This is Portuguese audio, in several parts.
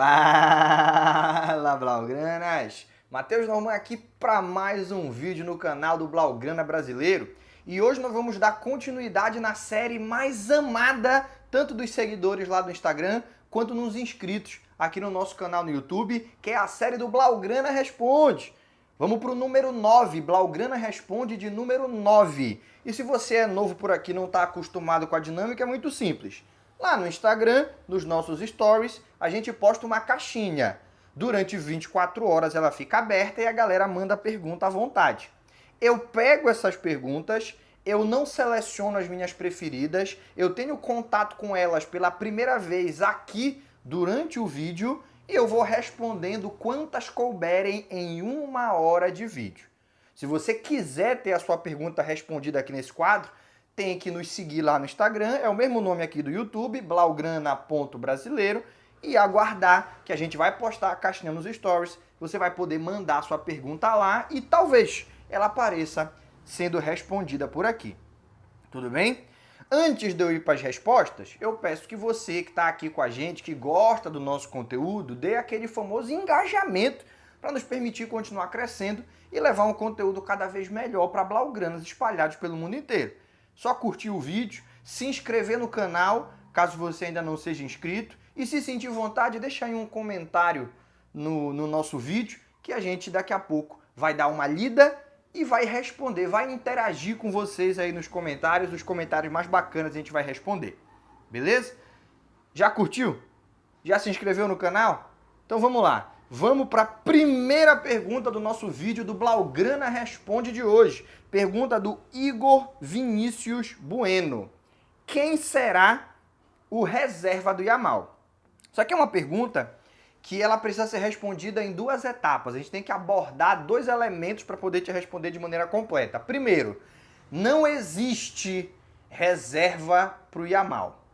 Fala, Blaugranas! Matheus Norman aqui para mais um vídeo no canal do Blaugrana Brasileiro. E hoje nós vamos dar continuidade na série mais amada, tanto dos seguidores lá do Instagram, quanto nos inscritos aqui no nosso canal no YouTube, que é a série do Blaugrana Responde. Vamos para o número 9, Blaugrana Responde de número 9. E se você é novo por aqui e não está acostumado com a dinâmica, é muito simples. Lá no Instagram, nos nossos stories, a gente posta uma caixinha. Durante 24 horas ela fica aberta e a galera manda pergunta à vontade. Eu pego essas perguntas, eu não seleciono as minhas preferidas, eu tenho contato com elas pela primeira vez aqui durante o vídeo e eu vou respondendo quantas couberem em 1 hora de vídeo. Se você quiser ter a sua pergunta respondida aqui nesse quadro, tem que nos seguir lá no Instagram, é o mesmo nome aqui do YouTube, blaugrana.brasileiro, e aguardar que a gente vai postar a caixinha nos stories, você vai poder mandar sua pergunta lá e talvez ela apareça sendo respondida por aqui. Tudo bem? Antes de eu ir para as respostas, eu peço que você que está aqui com a gente, que gosta do nosso conteúdo, dê aquele famoso engajamento para nos permitir continuar crescendo e levar um conteúdo cada vez melhor para blaugranas espalhados pelo mundo inteiro. Só curtir o vídeo, se inscrever no canal, caso você ainda não seja inscrito, e se sentir vontade, deixa aí um comentário no nosso vídeo, que a gente daqui a pouco vai dar uma lida e vai responder, vai interagir com vocês aí nos comentários, os comentários mais bacanas a gente vai responder. Beleza? Já curtiu? Já se inscreveu no canal? Então vamos lá. Vamos para a primeira pergunta do nosso vídeo do Blaugrana Responde de hoje. Pergunta do Igor Vinícius Bueno. Quem será o reserva do Yamal? Isso aqui é uma pergunta que ela precisa ser respondida em 2 etapas. A gente tem que abordar 2 elementos para poder te responder de maneira completa. Primeiro, não existe reserva para o Yamal.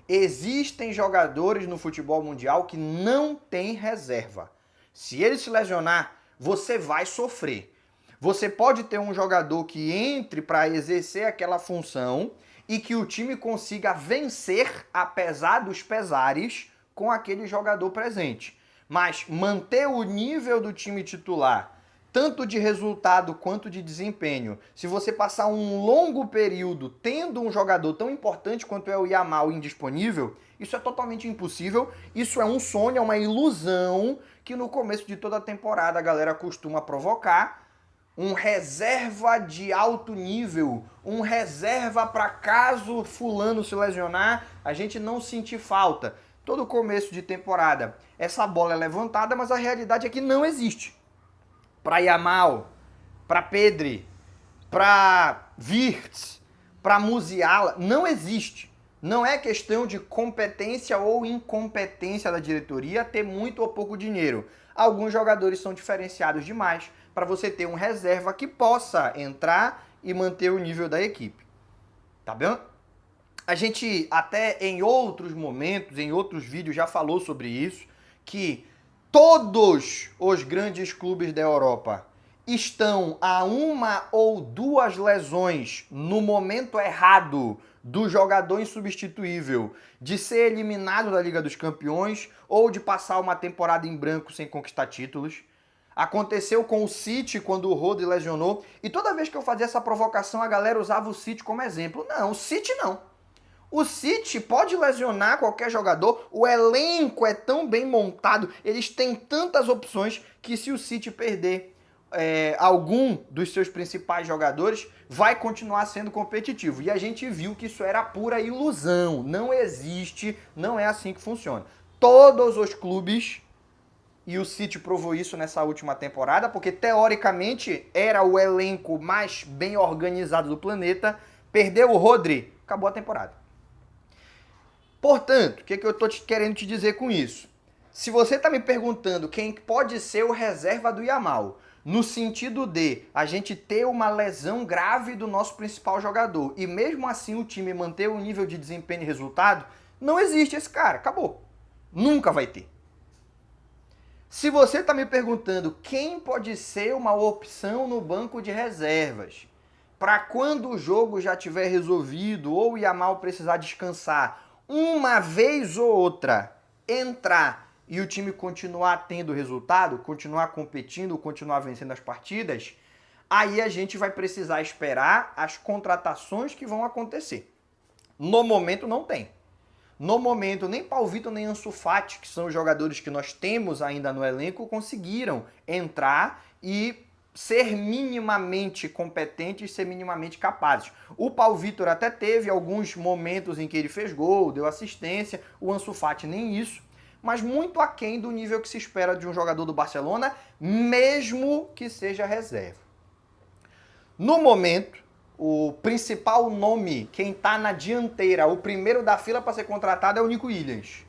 Existem jogadores no futebol mundial que não têm reserva. Se ele se lesionar, você vai sofrer. Você pode ter um jogador que entre para exercer aquela função e que o time consiga vencer, apesar dos pesares, com aquele jogador presente. Mas manter o nível do time titular, tanto de resultado quanto de desempenho, se você passar um longo período tendo um jogador tão importante quanto é o Yamal indisponível, isso é totalmente impossível, isso é um sonho, é uma ilusão que no começo de toda a temporada a galera costuma provocar, um reserva de alto nível, um reserva para caso fulano se lesionar, a gente não sentir falta. Todo começo de temporada essa bola é levantada, mas a realidade é que não existe. Para Yamal, para Pedri, para Wirtz, para Musiala, não existe. Não é questão de competência ou incompetência da diretoria ter muito ou pouco dinheiro. Alguns jogadores são diferenciados demais para você ter um reserva que possa entrar e manter o nível da equipe. Tá bem? A gente até em outros momentos, em outros vídeos já falou sobre isso, que todos os grandes clubes da Europa estão a 1 ou 2 lesões no momento errado do jogador insubstituível de ser eliminado da Liga dos Campeões ou de passar uma temporada em branco sem conquistar títulos. Aconteceu com o City quando o Rodri lesionou e toda vez que eu fazia essa provocação a galera usava o City como exemplo. Não, o City não. O City pode lesionar qualquer jogador, o elenco é tão bem montado, eles têm tantas opções que se o City perder algum dos seus principais jogadores, vai continuar sendo competitivo. E a gente viu que isso era pura ilusão, não existe, não é assim que funciona. Todos os clubes, e o City provou isso nessa última temporada, porque teoricamente era o elenco mais bem organizado do planeta, perdeu o Rodri, acabou a temporada. Portanto, o que eu estou querendo te dizer com isso? Se você está me perguntando quem pode ser o reserva do Yamal, no sentido de a gente ter uma lesão grave do nosso principal jogador e mesmo assim o time manter o nível de desempenho e resultado, não existe esse cara, acabou. Nunca vai ter. Se você está me perguntando quem pode ser uma opção no banco de reservas, para quando o jogo já tiver resolvido ou o Yamal precisar descansar, uma vez ou outra entrar e o time continuar tendo resultado, continuar competindo, continuar vencendo as partidas, aí a gente vai precisar esperar as contratações que vão acontecer. No momento não tem. No momento, nem Paulo Vitor nem Ansu Fati, que são os jogadores que nós temos ainda no elenco, conseguiram entrar e ser minimamente competentes, ser minimamente capazes. O Paulo Vitor até teve alguns momentos em que ele fez gol, deu assistência, o Ansu Fati nem isso, mas muito aquém do nível que se espera de um jogador do Barcelona, mesmo que seja reserva. No momento, o principal nome, quem está na dianteira, o primeiro da fila para ser contratado é o Nico Williams.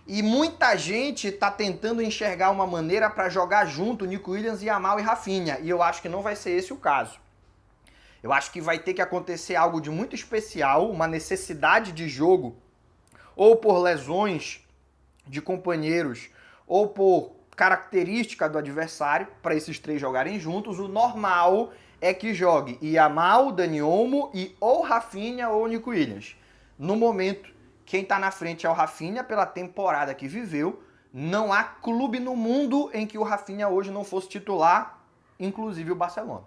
E muita gente está tentando enxergar uma maneira para jogar junto Nico Williams, Yamal e Rafinha. E eu acho que não vai ser esse o caso. Eu acho que vai ter que acontecer algo de muito especial, uma necessidade de jogo, ou por lesões de companheiros, ou por característica do adversário, para esses três jogarem juntos. O normal é que jogue Yamal, Dani Olmo e ou Rafinha ou Nico Williams. No momento, quem está na frente é o Rafinha pela temporada que viveu. Não há clube no mundo em que o Rafinha hoje não fosse titular, inclusive o Barcelona.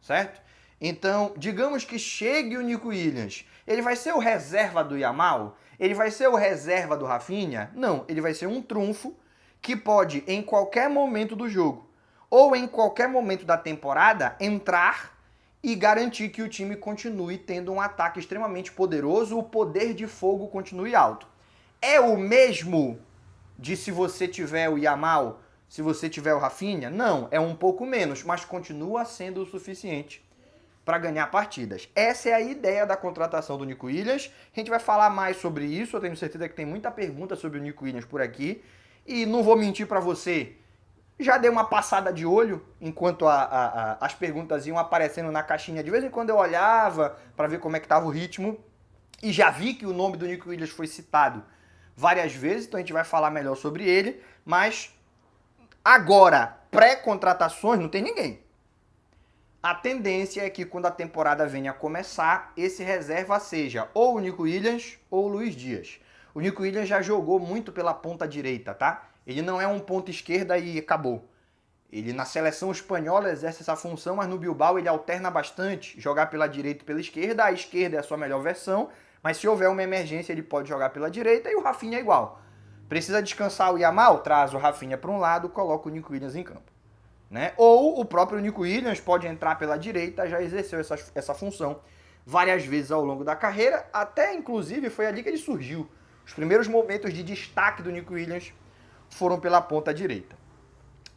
Certo? Então, digamos que chegue o Nico Williams. Ele vai ser o reserva do Yamal? Ele vai ser o reserva do Rafinha? Não, ele vai ser um trunfo que pode, em qualquer momento do jogo, ou em qualquer momento da temporada, entrar e garantir que o time continue tendo um ataque extremamente poderoso, o poder de fogo continue alto. É o mesmo de se você tiver o Yamal, se você tiver o Rafinha? Não, é um pouco menos, mas continua sendo o suficiente para ganhar partidas. Essa é a ideia da contratação do Nico Williams. A gente vai falar mais sobre isso, eu tenho certeza que tem muita pergunta sobre o Nico Williams por aqui. E não vou mentir para você, já dei uma passada de olho enquanto as perguntas iam aparecendo na caixinha. De vez em quando eu olhava para ver como é que estava o ritmo e já vi que o nome do Nico Williams foi citado várias vezes, então a gente vai falar melhor sobre ele. Mas agora, pré-contratações, não tem ninguém. A tendência é que quando a temporada venha a começar, esse reserva seja ou o Nico Williams ou o Luiz Dias. O Nico Williams já jogou muito pela ponta direita, tá? Ele não é um ponta esquerda e acabou. Ele na seleção espanhola exerce essa função, mas no Bilbao ele alterna bastante, jogar pela direita e pela esquerda. A esquerda é a sua melhor versão, mas se houver uma emergência ele pode jogar pela direita e o Rafinha é igual. Precisa descansar o Yamal? Traz o Rafinha para um lado, coloca o Nico Williams em campo. Né? Ou o próprio Nico Williams pode entrar pela direita, já exerceu essa função várias vezes ao longo da carreira, até inclusive foi ali que ele surgiu. Os primeiros momentos de destaque do Nico Williams foram pela ponta direita.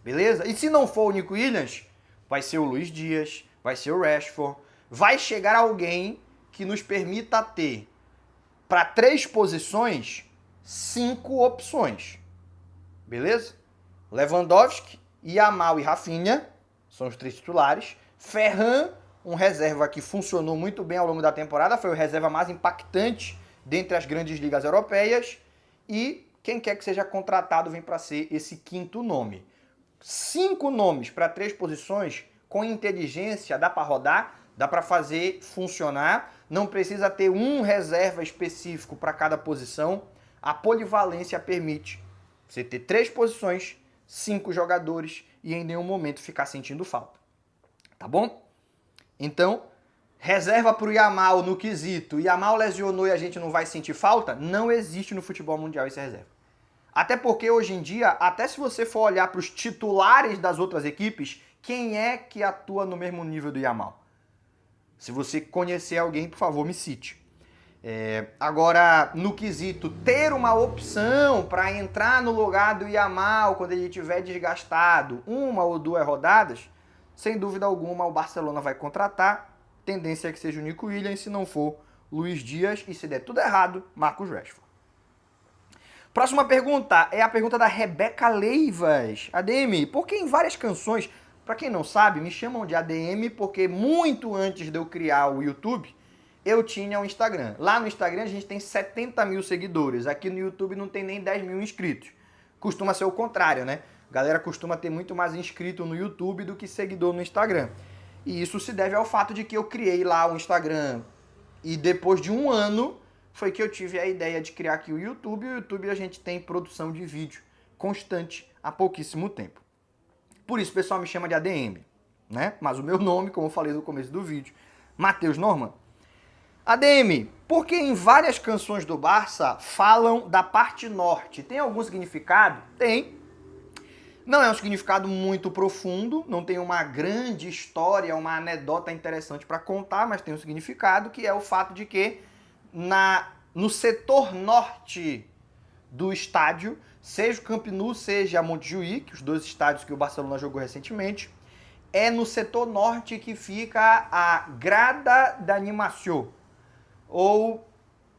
Beleza? E se não for o Nico Williams, vai ser o Luiz Dias, vai ser o Rashford, vai chegar alguém que nos permita ter, para 3 posições, 5 opções. Beleza? Lewandowski, Yamal e Rafinha são os 3 titulares. Ferran, um reserva que funcionou muito bem ao longo da temporada, foi o reserva mais impactante dentre as grandes ligas europeias. E quem quer que seja contratado vem para ser esse 5º nome. 5 nomes para 3 posições, com inteligência, dá para rodar, dá para fazer funcionar. Não precisa ter um reserva específico para cada posição. A polivalência permite você ter 3 posições, 5 jogadores e em nenhum momento ficar sentindo falta. Tá bom? Então, reserva para o Yamal no quesito. Yamal lesionou e a gente não vai sentir falta? Não existe no futebol mundial esse reserva. Até porque hoje em dia, até se você for olhar para os titulares das outras equipes, quem é que atua no mesmo nível do Yamal? Se você conhecer alguém, por favor, me cite. Agora, no quesito ter uma opção para entrar no lugar do Yamal quando ele estiver desgastado, 1 ou 2 rodadas, sem dúvida alguma o Barcelona vai contratar. Tendência é que seja o Nico Williams, se não for Luiz Dias, e se der tudo errado, Marcos Rashford. Próxima pergunta é a pergunta da Rebeca Leivas. ADM, por que em várias canções, para quem não sabe, me chamam de ADM porque muito antes de eu criar o YouTube, eu tinha um Instagram. Lá no Instagram a gente tem 70 mil seguidores, aqui no YouTube não tem nem 10 mil inscritos. Costuma ser o contrário, né? A galera costuma ter muito mais inscrito no YouTube do que seguidor no Instagram. E isso se deve ao fato de que eu criei lá um Instagram e depois de 1 ano foi que eu tive a ideia de criar aqui o YouTube. E o YouTube a gente tem produção de vídeo constante há pouquíssimo tempo. Por isso o pessoal me chama de ADM, né? Mas o meu nome, como eu falei no começo do vídeo, Matheus Norman. ADM, porque em várias canções do Barça falam da parte norte. Tem algum significado? Tem. Não é um significado muito profundo, não tem uma grande história, uma anedota interessante para contar, mas tem um significado, que é o fato de que no setor norte do estádio, seja o Camp Nou, seja a Montjuïc, os dois estádios que o Barcelona jogou recentemente, é no setor norte que fica a grada d'animation, ou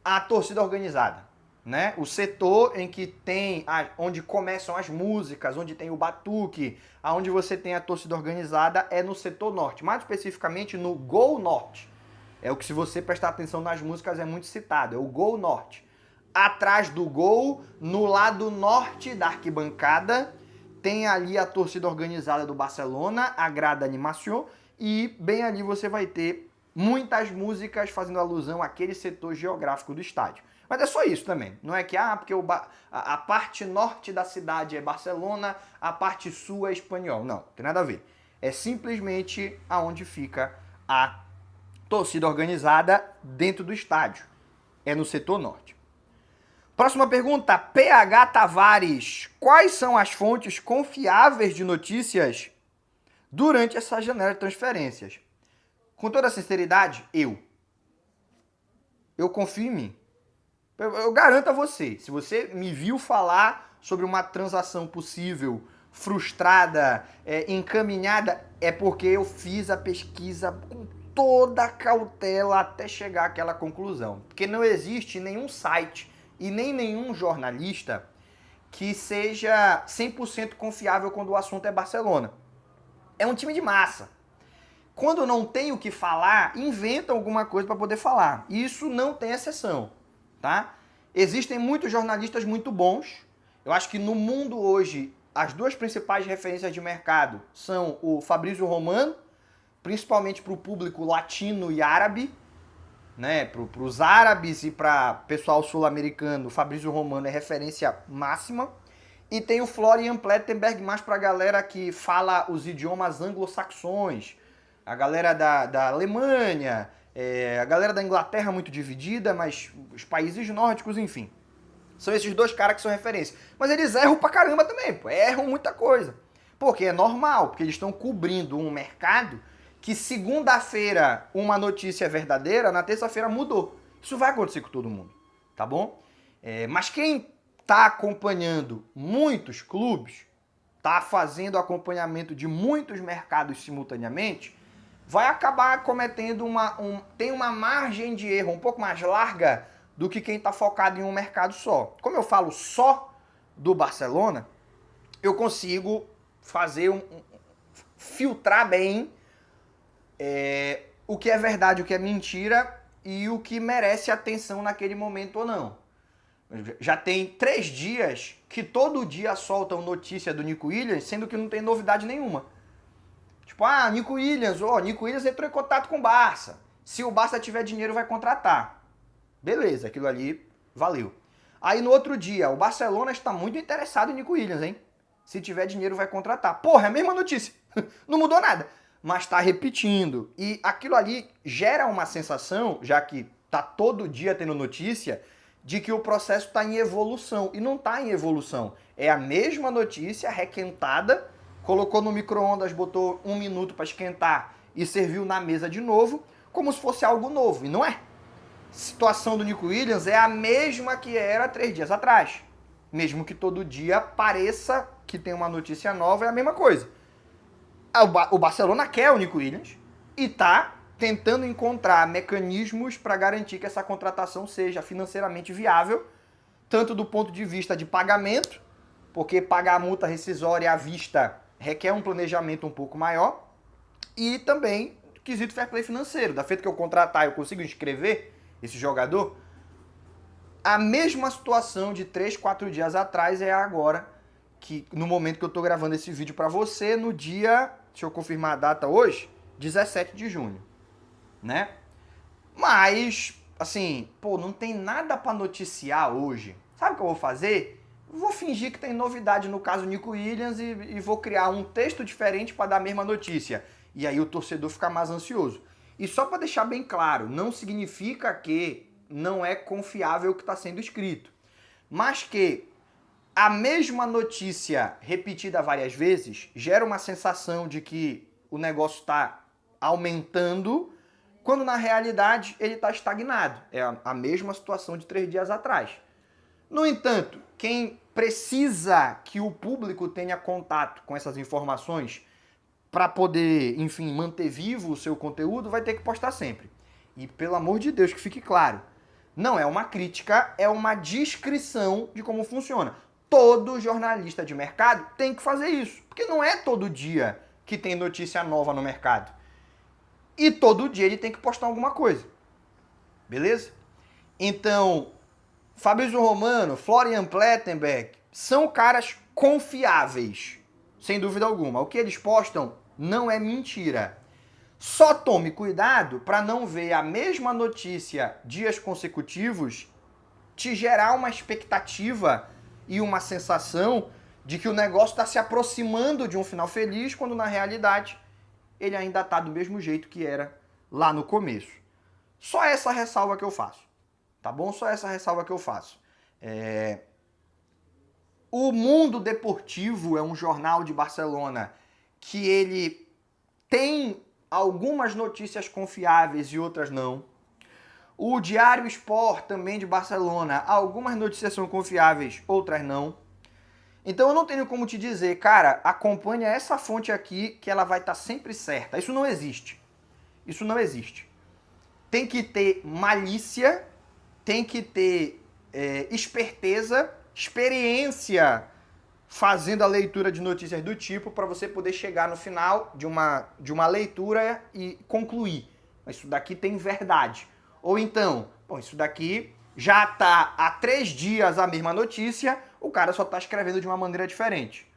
a torcida organizada, né? O setor em que tem, onde começam as músicas, onde tem o batuque, aonde você tem a torcida organizada é no setor norte, mais especificamente no Gol Norte. É o que, se você prestar atenção nas músicas, é muito citado, é o Gol Norte. Atrás do gol, no lado norte da arquibancada, tem ali a torcida organizada do Barcelona, a grada animação, e bem ali você vai ter muitas músicas fazendo alusão àquele setor geográfico do estádio. Mas é só isso também. Não é que, porque a parte norte da cidade é Barcelona, a parte sul é Espanhol. Não, tem nada a ver. É simplesmente aonde fica a torcida organizada dentro do estádio. É no setor norte. Próxima pergunta, PH Tavares. Quais são as fontes confiáveis de notícias durante essa janela de transferências? Com toda sinceridade, eu confio em mim. Eu garanto a você, se você me viu falar sobre uma transação possível, frustrada, encaminhada, é porque eu fiz a pesquisa com toda a cautela até chegar àquela conclusão. Porque não existe nenhum site e nem nenhum jornalista que seja 100% confiável quando o assunto é Barcelona. É um time de massa. Quando não tem o que falar, inventam alguma coisa para poder falar. Isso não tem exceção, tá? Existem muitos jornalistas muito bons. Eu acho que no mundo hoje, as duas principais referências de mercado são o Fabrício Romano, principalmente para o público latino e árabe, né? Para os árabes e para pessoal sul-americano, o Fabrício Romano é referência máxima. E tem o Florian Plettenberg, mais para a galera que fala os idiomas anglo-saxões, a galera da Alemanha, a galera da Inglaterra muito dividida, mas os países nórdicos, enfim. São esses dois caras que são referência. Mas eles erram pra caramba também, pô. Erram muita coisa. Porque é normal, porque eles estão cobrindo um mercado que segunda-feira uma notícia é verdadeira, na terça-feira mudou. Isso vai acontecer com todo mundo, tá bom? Mas quem tá acompanhando muitos clubes, tá fazendo acompanhamento de muitos mercados simultaneamente, vai acabar cometendo tem uma margem de erro um pouco mais larga do que quem está focado em um mercado só. Como eu falo só do Barcelona, eu consigo fazer filtrar bem o que é verdade, o que é mentira e o que merece atenção naquele momento ou não. Já tem 3 dias que todo dia soltam notícia do Nico Williams, sendo que não tem novidade nenhuma. Tipo, Nico Williams entrou em contato com o Barça. Se o Barça tiver dinheiro, vai contratar. Beleza, aquilo ali valeu. Aí no outro dia, o Barcelona está muito interessado em Nico Williams, hein? Se tiver dinheiro, vai contratar. Porra, é a mesma notícia. Não mudou nada. Mas está repetindo. E aquilo ali gera uma sensação, já que tá todo dia tendo notícia, de que o processo está em evolução. E não está em evolução. É a mesma notícia requentada, colocou no micro-ondas, botou 1 minuto para esquentar e serviu na mesa de novo, como se fosse algo novo. E não é. A situação do Nico Williams é a mesma que era 3 dias atrás. Mesmo que todo dia pareça que tem uma notícia nova, é a mesma coisa. O Barcelona quer o Nico Williams e está tentando encontrar mecanismos para garantir que essa contratação seja financeiramente viável, tanto do ponto de vista de pagamento, porque pagar a multa rescisória à vista requer um planejamento um pouco maior, e também quesito fair play financeiro. Da feita que eu contratar, eu consigo inscrever esse jogador. A mesma situação de 3, 4 dias atrás é agora, que no momento que eu estou gravando esse vídeo para você, no dia, deixa eu confirmar a data hoje, 17 de junho, né? Mas, assim, não tem nada para noticiar hoje. Sabe o que eu vou fazer? vou fingir que tem novidade no caso Nico Williams e vou criar um texto diferente para dar a mesma notícia. E aí o torcedor fica mais ansioso. E só para deixar bem claro, não significa que não é confiável o que está sendo escrito, mas que a mesma notícia repetida várias vezes gera uma sensação de que o negócio está aumentando, quando na realidade ele está estagnado. É a mesma situação de 3 dias atrás. No entanto, quem precisa que o público tenha contato com essas informações para poder, enfim, manter vivo o seu conteúdo, vai ter que postar sempre. E pelo amor de Deus, que fique claro, não é uma crítica, é uma descrição de como funciona. Todo jornalista de mercado tem que fazer isso, porque não é todo dia que tem notícia nova no mercado. E todo dia ele tem que postar alguma coisa. Beleza? Então, Fabrício Romano, Florian Plettenberg são caras confiáveis, sem dúvida alguma. O que eles postam não é mentira. Só tome cuidado para não ver a mesma notícia dias consecutivos te gerar uma expectativa e uma sensação de que o negócio está se aproximando de um final feliz, quando na realidade ele ainda está do mesmo jeito que era lá no começo. Só essa ressalva que eu faço. Tá bom? Só essa ressalva que eu faço. O Mundo Deportivo é um jornal de Barcelona que ele tem algumas notícias confiáveis e outras não. O Diário Sport, também de Barcelona, algumas notícias são confiáveis, outras não. Então eu não tenho como te dizer, cara, acompanha essa fonte aqui que ela vai estar sempre certa. Isso não existe. Isso não existe. Tem que ter malícia, tem que ter esperteza, experiência fazendo a leitura de notícias do tipo para você poder chegar no final de uma leitura e concluir. Isso daqui tem verdade. Ou então, bom, isso daqui já está há 3 dias a mesma notícia, o cara só está escrevendo de uma maneira diferente.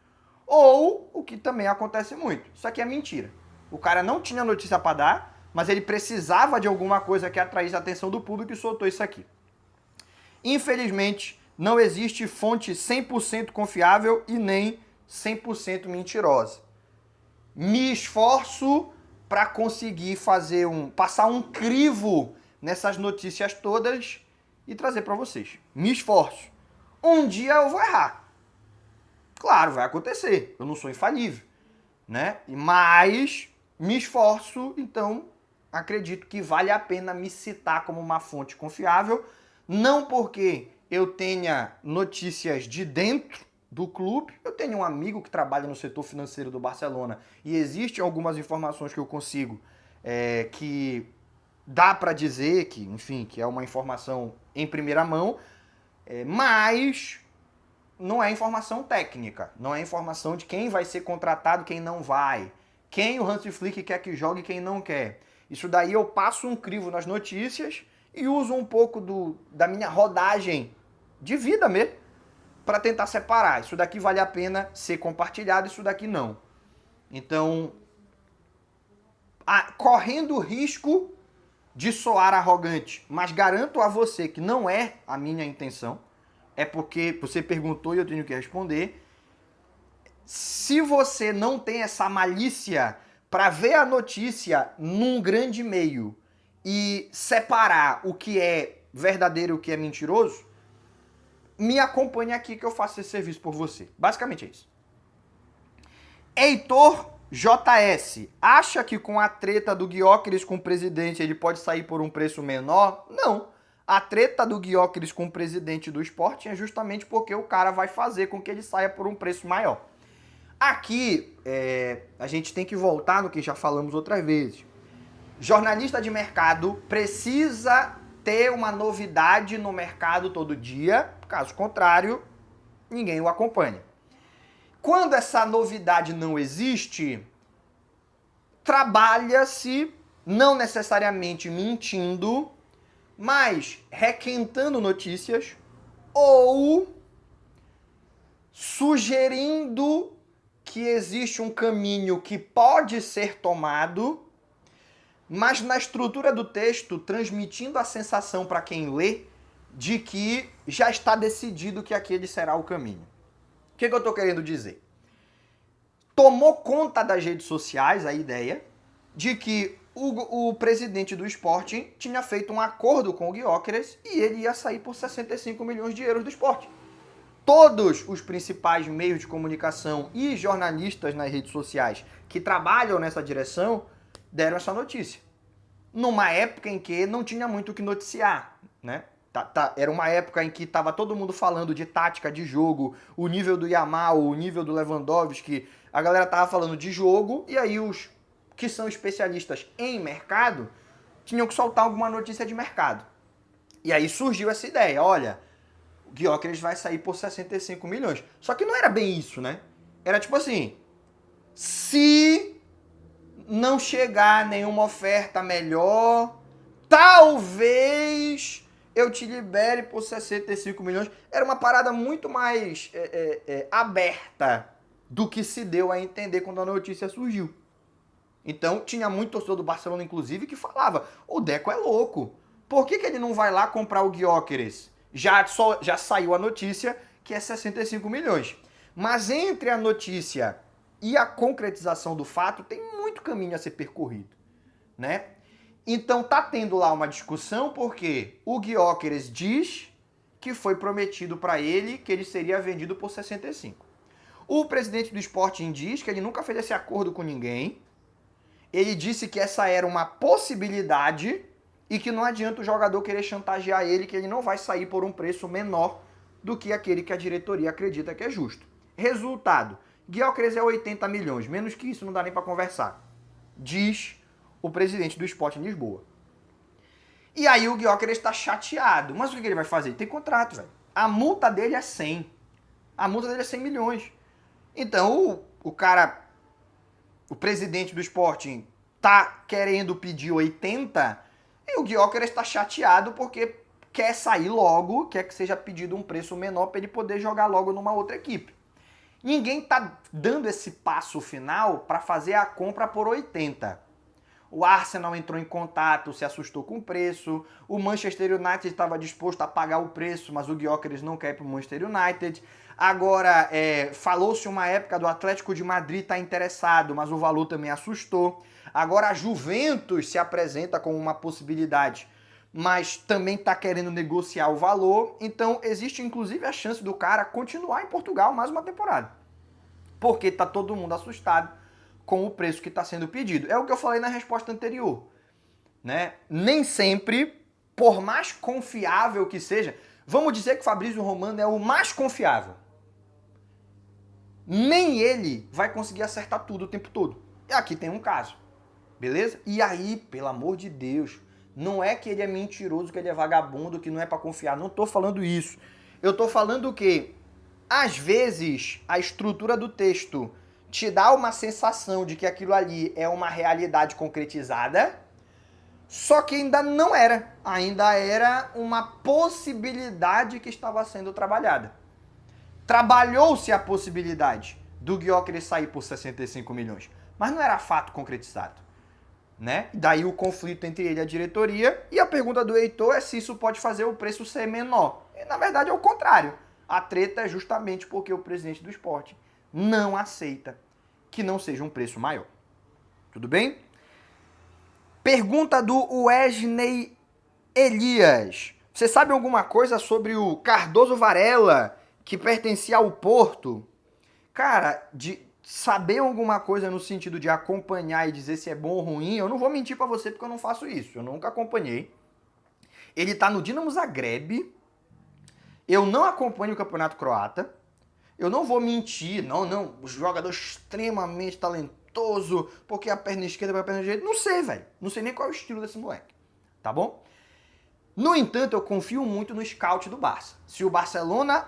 Ou, o que também acontece muito, isso aqui é mentira. O cara não tinha notícia para dar, mas ele precisava de alguma coisa que atraísse a atenção do público e soltou isso aqui. Infelizmente, não existe fonte 100% confiável e nem 100% mentirosa. Me esforço para conseguir passar um crivo nessas notícias todas e trazer para vocês. Me esforço. Um dia eu vou errar. Claro, vai acontecer. Eu não sou infalível, né? Mas me esforço, então acredito que vale a pena me citar como uma fonte confiável, não porque eu tenha notícias de dentro do clube. Eu tenho um amigo que trabalha no setor financeiro do Barcelona e existem algumas informações que eu consigo que dá para dizer que, enfim, que é uma informação em primeira mão, mas não é informação técnica, não é informação de quem vai ser contratado, quem não vai, quem o Hansi Flick quer que jogue e quem não quer. Isso daí eu passo um crivo nas notícias e uso um pouco da minha rodagem de vida mesmo para tentar separar. Isso daqui vale a pena ser compartilhado, isso daqui não. Então, correndo o risco de soar arrogante, mas garanto a você que não é a minha intenção, é porque você perguntou e eu tenho que responder. Se você não tem essa malícia para ver a notícia num grande meio e separar o que é verdadeiro e o que é mentiroso, me acompanhe aqui que eu faço esse serviço por você. Basicamente é isso. Heitor JS, acha que com a treta do Gyökeres com o presidente ele pode sair por um preço menor? Não. A treta do Gyökeres com o presidente do Sporting é justamente porque o cara vai fazer com que ele saia por um preço maior. Aqui, a gente tem que voltar no que já falamos outras vezes. Jornalista de mercado precisa ter uma novidade no mercado todo dia, caso contrário, ninguém o acompanha. Quando essa novidade não existe, trabalha-se, não necessariamente mentindo, mas requentando notícias ou sugerindo que existe um caminho que pode ser tomado, mas na estrutura do texto transmitindo a sensação para quem lê de que já está decidido que aquele será o caminho. que eu tô querendo dizer? Tomou conta das redes sociais a ideia de que o presidente do Sporting tinha feito um acordo com o Gyökeres e ele ia sair por 65 milhões de euros do Sporting. Todos os principais meios de comunicação e jornalistas nas redes sociais que trabalham nessa direção deram essa notícia. Numa época em que não tinha muito o que noticiar, né? Era uma época em que estava todo mundo falando de tática de jogo, o nível do Yamal, o nível do Lewandowski, a galera tava falando de jogo, e aí os que são especialistas em mercado tinham que soltar alguma notícia de mercado. E aí surgiu essa ideia, olha, o Gyökeres vai sair por 65 milhões. Só que não era bem isso, né? Era tipo assim, se não chegar nenhuma oferta melhor, talvez eu te libere por 65 milhões. Era uma parada muito mais aberta do que se deu a entender quando a notícia surgiu. Então tinha muito torcedor do Barcelona, inclusive, que falava, o Deco é louco. Por que ele não vai lá comprar o Gyökeres? Já saiu a notícia que é 65 milhões. Mas entre a notícia e a concretização do fato, tem muito caminho a ser percorrido, né? Então tá tendo lá uma discussão porque o Gyökeres diz que foi prometido para ele que ele seria vendido por 65. O presidente do Sporting diz que ele nunca fez esse acordo com ninguém. Ele disse que essa era uma possibilidade e que não adianta o jogador querer chantagear ele, que ele não vai sair por um preço menor do que aquele que a diretoria acredita que é justo. Resultado, Gyökeres é 80 milhões, menos que isso não dá nem para conversar, diz o presidente do Sporting Lisboa. E aí o Gyökeres está chateado, mas o que ele vai fazer? Ele tem contrato, velho. A multa dele é 100. A multa dele é 100 milhões. Então o cara, o presidente do Sporting tá querendo pedir 80 e o Gyökeres está chateado porque quer sair logo, quer que seja pedido um preço menor para ele poder jogar logo numa outra equipe. Ninguém tá dando esse passo final para fazer a compra por 80. O Arsenal entrou em contato, se assustou com o preço. O Manchester United estava disposto a pagar o preço, mas o Gyökeres não quer ir para o Manchester United. Agora, falou-se uma época do Atlético de Madrid estar interessado, mas o valor também assustou. Agora a Juventus se apresenta como uma possibilidade, mas também está querendo negociar o valor. Então existe inclusive a chance do cara continuar em Portugal mais uma temporada. Porque está todo mundo assustado com o preço que está sendo pedido. É o que eu falei na resposta anterior, né? Nem sempre, por mais confiável que seja, vamos dizer que o Fabrício Romano é o mais confiável. Nem ele vai conseguir acertar tudo o tempo todo. E aqui tem um caso, beleza? E aí, pelo amor de Deus, não é que ele é mentiroso, que ele é vagabundo, que não é para confiar. Não tô falando isso. Eu tô falando que, às vezes, a estrutura do texto te dá uma sensação de que aquilo ali é uma realidade concretizada, só que ainda não era. Ainda era uma possibilidade que estava sendo trabalhada. Trabalhou-se a possibilidade do Gyökeres sair por 65 milhões, mas não era fato concretizado, né? Daí o conflito entre ele e a diretoria, e a pergunta do Heitor é se isso pode fazer o preço ser menor. E, na verdade é o contrário. A treta é justamente porque o presidente do Sporting não aceita que não seja um preço maior. Tudo bem? Pergunta do Wesley Elias. Você sabe alguma coisa sobre o Cardoso Varela, que pertencia ao Porto? Cara, de saber alguma coisa no sentido de acompanhar e dizer se é bom ou ruim, eu não vou mentir pra você porque eu não faço isso. Eu nunca acompanhei. Ele tá no Dinamo Zagreb. Eu não acompanho o Campeonato Croata. Eu não vou mentir, não, jogador extremamente talentoso, porque a perna esquerda para a perna direita, não sei, velho. Não sei nem qual é o estilo desse moleque, tá bom? No entanto, eu confio muito no scout do Barça. Se o Barcelona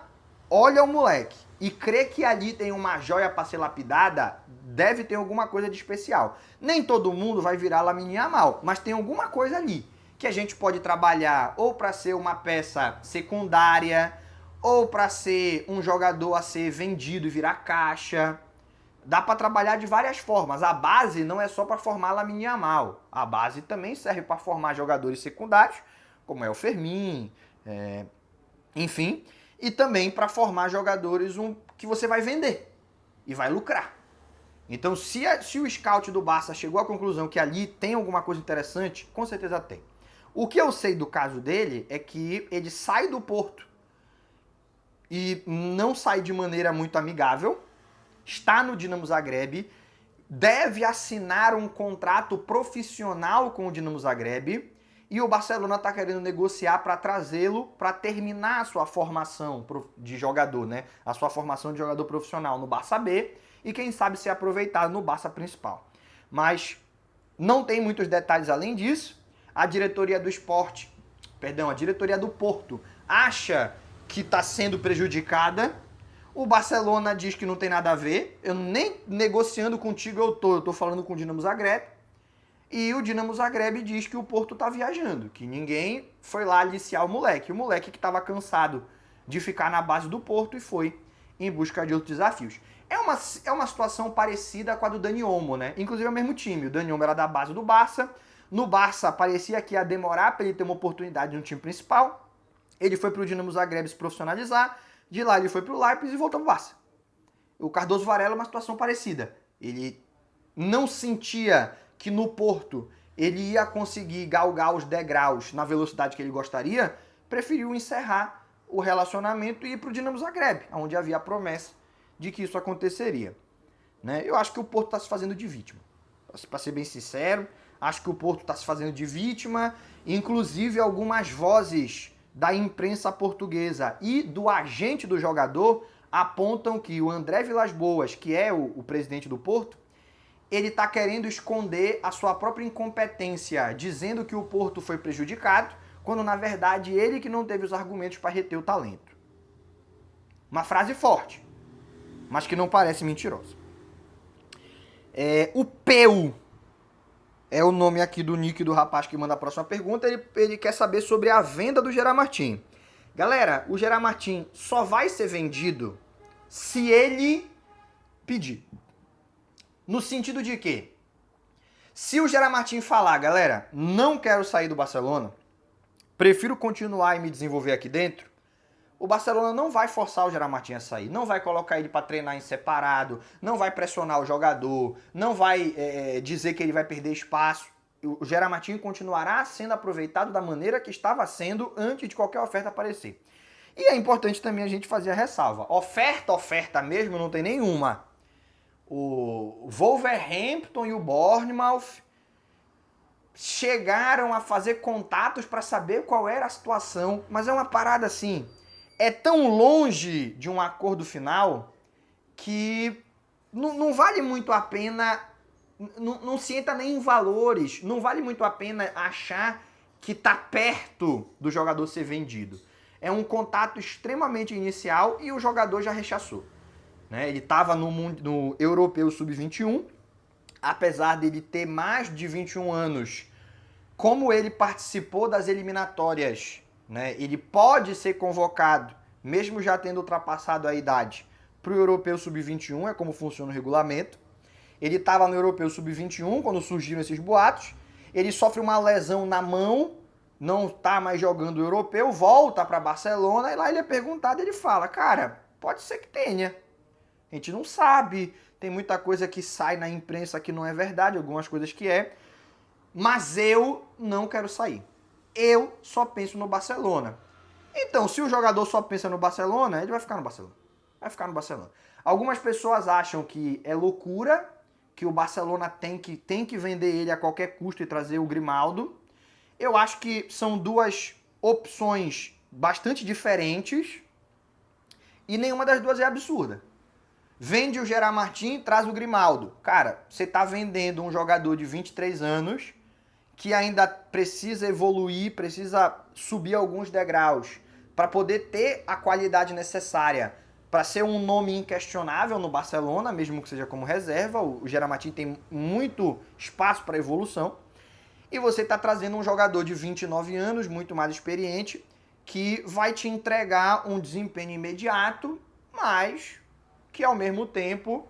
olha o moleque e crê que ali tem uma joia para ser lapidada, deve ter alguma coisa de especial. Nem todo mundo vai virar Lamine Yamal, mas tem alguma coisa ali que a gente pode trabalhar ou para ser uma peça secundária, ou para ser um jogador a ser vendido e virar caixa. Dá para trabalhar de várias formas. A base não é só para formar Lamine Yamal. A base também serve para formar jogadores secundários, como é o Fermin, enfim. e também para formar jogadores que você vai vender e vai lucrar. Então, se o scout do Barça chegou à conclusão que ali tem alguma coisa interessante, com certeza tem. O que eu sei do caso dele é que ele sai do Porto e não sai de maneira muito amigável, está no Dinamo Zagreb, deve assinar um contrato profissional com o Dinamo Zagreb e o Barcelona está querendo negociar para trazê-lo para terminar a sua formação de jogador, né? A sua formação de jogador profissional no Barça B e quem sabe ser aproveitado no Barça principal. Mas não tem muitos detalhes além disso. A diretoria do Porto acha que está sendo prejudicada. O Barcelona diz que não tem nada a ver. Eu nem negociando contigo eu tô falando com o Dinamo Zagreb. E o Dinamo Zagreb diz que o Porto tá viajando, que ninguém foi lá aliciar o moleque. O moleque que estava cansado de ficar na base do Porto e foi em busca de outros desafios. É uma situação parecida com a do Dani Olmo, né? Inclusive é o mesmo time. O Dani Olmo era da base do Barça. No Barça parecia que ia demorar para ele ter uma oportunidade no time principal. Ele foi pro Dinamo Zagreb se profissionalizar. De lá ele foi pro Leipzig e voltou pro Barça. O Cardoso Varela é uma situação parecida. Ele não sentia que no Porto ele ia conseguir galgar os degraus na velocidade que ele gostaria, preferiu encerrar o relacionamento e ir para o Dinamo Zagreb, onde havia a promessa de que isso aconteceria. Né? Eu acho que o Porto está se fazendo de vítima. Para ser bem sincero, acho que o Porto está se fazendo de vítima, inclusive algumas vozes da imprensa portuguesa e do agente do jogador apontam que o André Vilas-Boas, que é o presidente do Porto, ele está querendo esconder a sua própria incompetência, dizendo que o Porto foi prejudicado, quando na verdade ele que não teve os argumentos para reter o talento. Uma frase forte, mas que não parece mentirosa. O Peu é o nome aqui do nick do rapaz que manda a próxima pergunta. Ele quer saber sobre a venda do Gerard Martin. Galera, o Gerard Martin só vai ser vendido se ele pedir. No sentido de que, se o Gerard Martin falar, galera, não quero sair do Barcelona, prefiro continuar e me desenvolver aqui dentro, o Barcelona não vai forçar o Gerard Martin a sair, não vai colocar ele para treinar em separado, não vai pressionar o jogador, não vai dizer que ele vai perder espaço. O Gerard Martin continuará sendo aproveitado da maneira que estava sendo antes de qualquer oferta aparecer. E é importante também a gente fazer a ressalva. Oferta mesmo não tem nenhuma. O Wolverhampton e o Bournemouth chegaram a fazer contatos para saber qual era a situação, mas é uma parada assim, é tão longe de um acordo final que não vale muito a pena, não se entra nem em valores, não vale muito a pena achar que tá perto do jogador ser vendido. É um contato extremamente inicial e o jogador já rechaçou. Ele estava no Europeu Sub-21, apesar dele ter mais de 21 anos, como ele participou das eliminatórias, ele pode ser convocado, mesmo já tendo ultrapassado a idade, para o Europeu Sub-21, é como funciona o regulamento. Ele estava no Europeu Sub-21 quando surgiram esses boatos, ele sofre uma lesão na mão, não está mais jogando o Europeu, volta para Barcelona e lá ele é perguntado e ele fala, cara, pode ser que tenha. A gente não sabe, tem muita coisa que sai na imprensa que não é verdade, algumas coisas que é, mas eu não quero sair. Eu só penso no Barcelona. Então, se o jogador só pensa no Barcelona, ele vai ficar no Barcelona. Vai ficar no Barcelona. Algumas pessoas acham que é loucura, que o Barcelona tem que vender ele a qualquer custo e trazer o Grimaldo. Eu acho que são duas opções bastante diferentes e nenhuma das duas é absurda. Vende o Gerard Martin, traz o Grimaldo. Cara, você está vendendo um jogador de 23 anos que ainda precisa evoluir, precisa subir alguns degraus para poder ter a qualidade necessária para ser um nome inquestionável no Barcelona, mesmo que seja como reserva. O Gerard Martin tem muito espaço para evolução. E você está trazendo um jogador de 29 anos, muito mais experiente, que vai te entregar um desempenho imediato, mas que ao mesmo tempo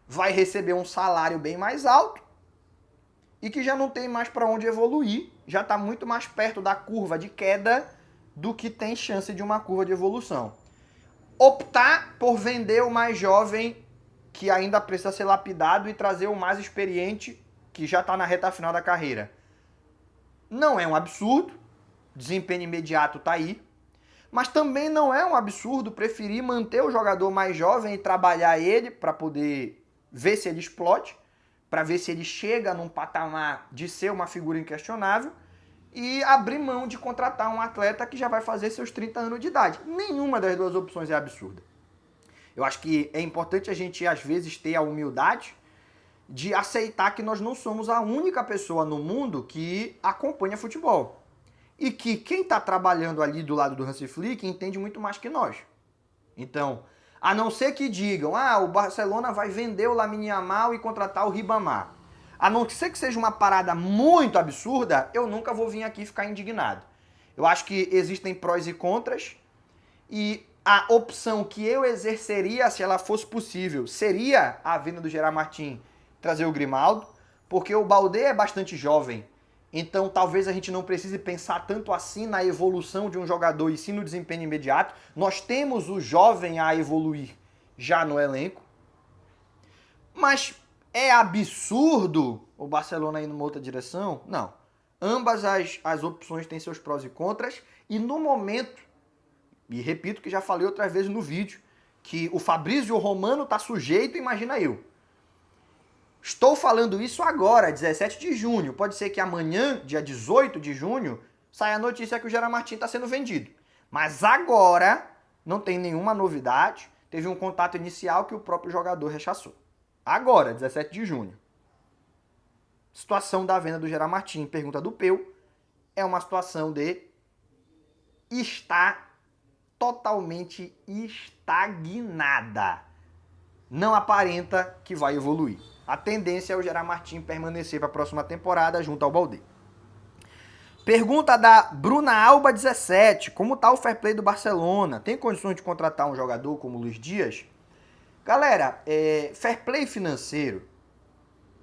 vai receber um salário bem mais alto e que já não tem mais para onde evoluir, já está muito mais perto da curva de queda do que tem chance de uma curva de evolução. optar por vender o mais jovem, que ainda precisa ser lapidado, e trazer o mais experiente, que já está na reta final da carreira. Não é um absurdo, desempenho imediato está aí, mas também não é um absurdo preferir manter o jogador mais jovem e trabalhar ele para poder ver se ele explode, para ver se ele chega num patamar de ser uma figura inquestionável, e abrir mão de contratar um atleta que já vai fazer seus 30 anos de idade. Nenhuma das duas opções é absurda. Eu acho que é importante a gente, às vezes, ter a humildade de aceitar que nós não somos a única pessoa no mundo que acompanha futebol. E que quem está trabalhando ali do lado do Hansi Flick entende muito mais que nós. Então, a não ser que digam, o Barcelona vai vender o Lamine Yamal e contratar o Ribamar. A não ser que seja uma parada muito absurda, eu nunca vou vir aqui ficar indignado. Eu acho que existem prós e contras, e a opção que eu exerceria, se ela fosse possível, seria a vinda do Gerard Martin trazer o Grimaldo, porque o Baldé é bastante jovem, então talvez a gente não precise pensar tanto assim na evolução de um jogador e sim no desempenho imediato. Nós temos o jovem a evoluir já no elenco, mas é absurdo o Barcelona ir numa outra direção? Não. Ambas as opções têm seus prós e contras, e no momento, e repito que já falei outras vezes no vídeo, que o Fabrício Romano está sujeito, imagina eu. Estou falando isso agora, 17 de junho. Pode ser que amanhã, dia 18 de junho, saia a notícia que o Gerard Martin está sendo vendido. Mas agora não tem nenhuma novidade. Teve um contato inicial que o próprio jogador rechaçou. Agora, 17 de junho. Situação da venda do Gerard Martin, pergunta do Peu, é uma situação de estar totalmente estagnada. Não aparenta que vai evoluir. A tendência é o Gerard Martin permanecer para a próxima temporada junto ao Baldé. Pergunta da Bruna Alba 17. Como está o fair play do Barcelona? Tem condições de contratar um jogador como o Luiz Dias? Galera, fair play financeiro,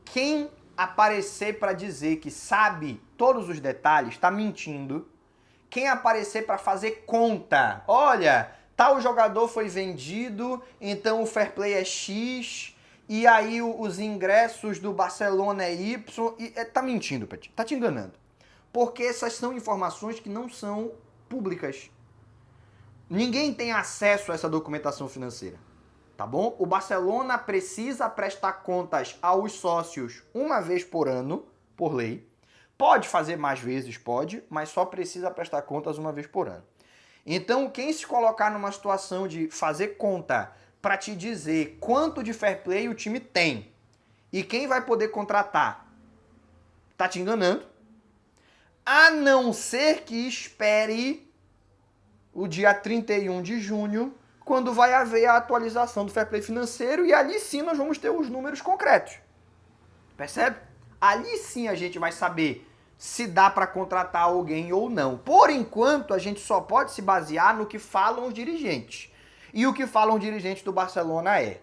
quem aparecer para dizer que sabe todos os detalhes está mentindo. Quem aparecer para fazer conta, olha, tal jogador foi vendido, então o fair play é X, e aí os ingressos do Barcelona é Y, e tá mentindo, Petit, tá te enganando. Porque essas são informações que não são públicas. Ninguém tem acesso a essa documentação financeira, tá bom? O Barcelona precisa prestar contas aos sócios uma vez por ano, por lei. Pode fazer mais vezes, pode, mas só precisa prestar contas uma vez por ano. Então, quem se colocar numa situação de fazer conta para te dizer quanto de fair play o time tem e quem vai poder contratar, tá te enganando. A não ser que espere o dia 31 de junho, quando vai haver a atualização do fair play financeiro, e ali sim nós vamos ter os números concretos. Percebe? Ali sim a gente vai saber se dá para contratar alguém ou não. Por enquanto, a gente só pode se basear no que falam os dirigentes. E o que falam os dirigentes do Barcelona é: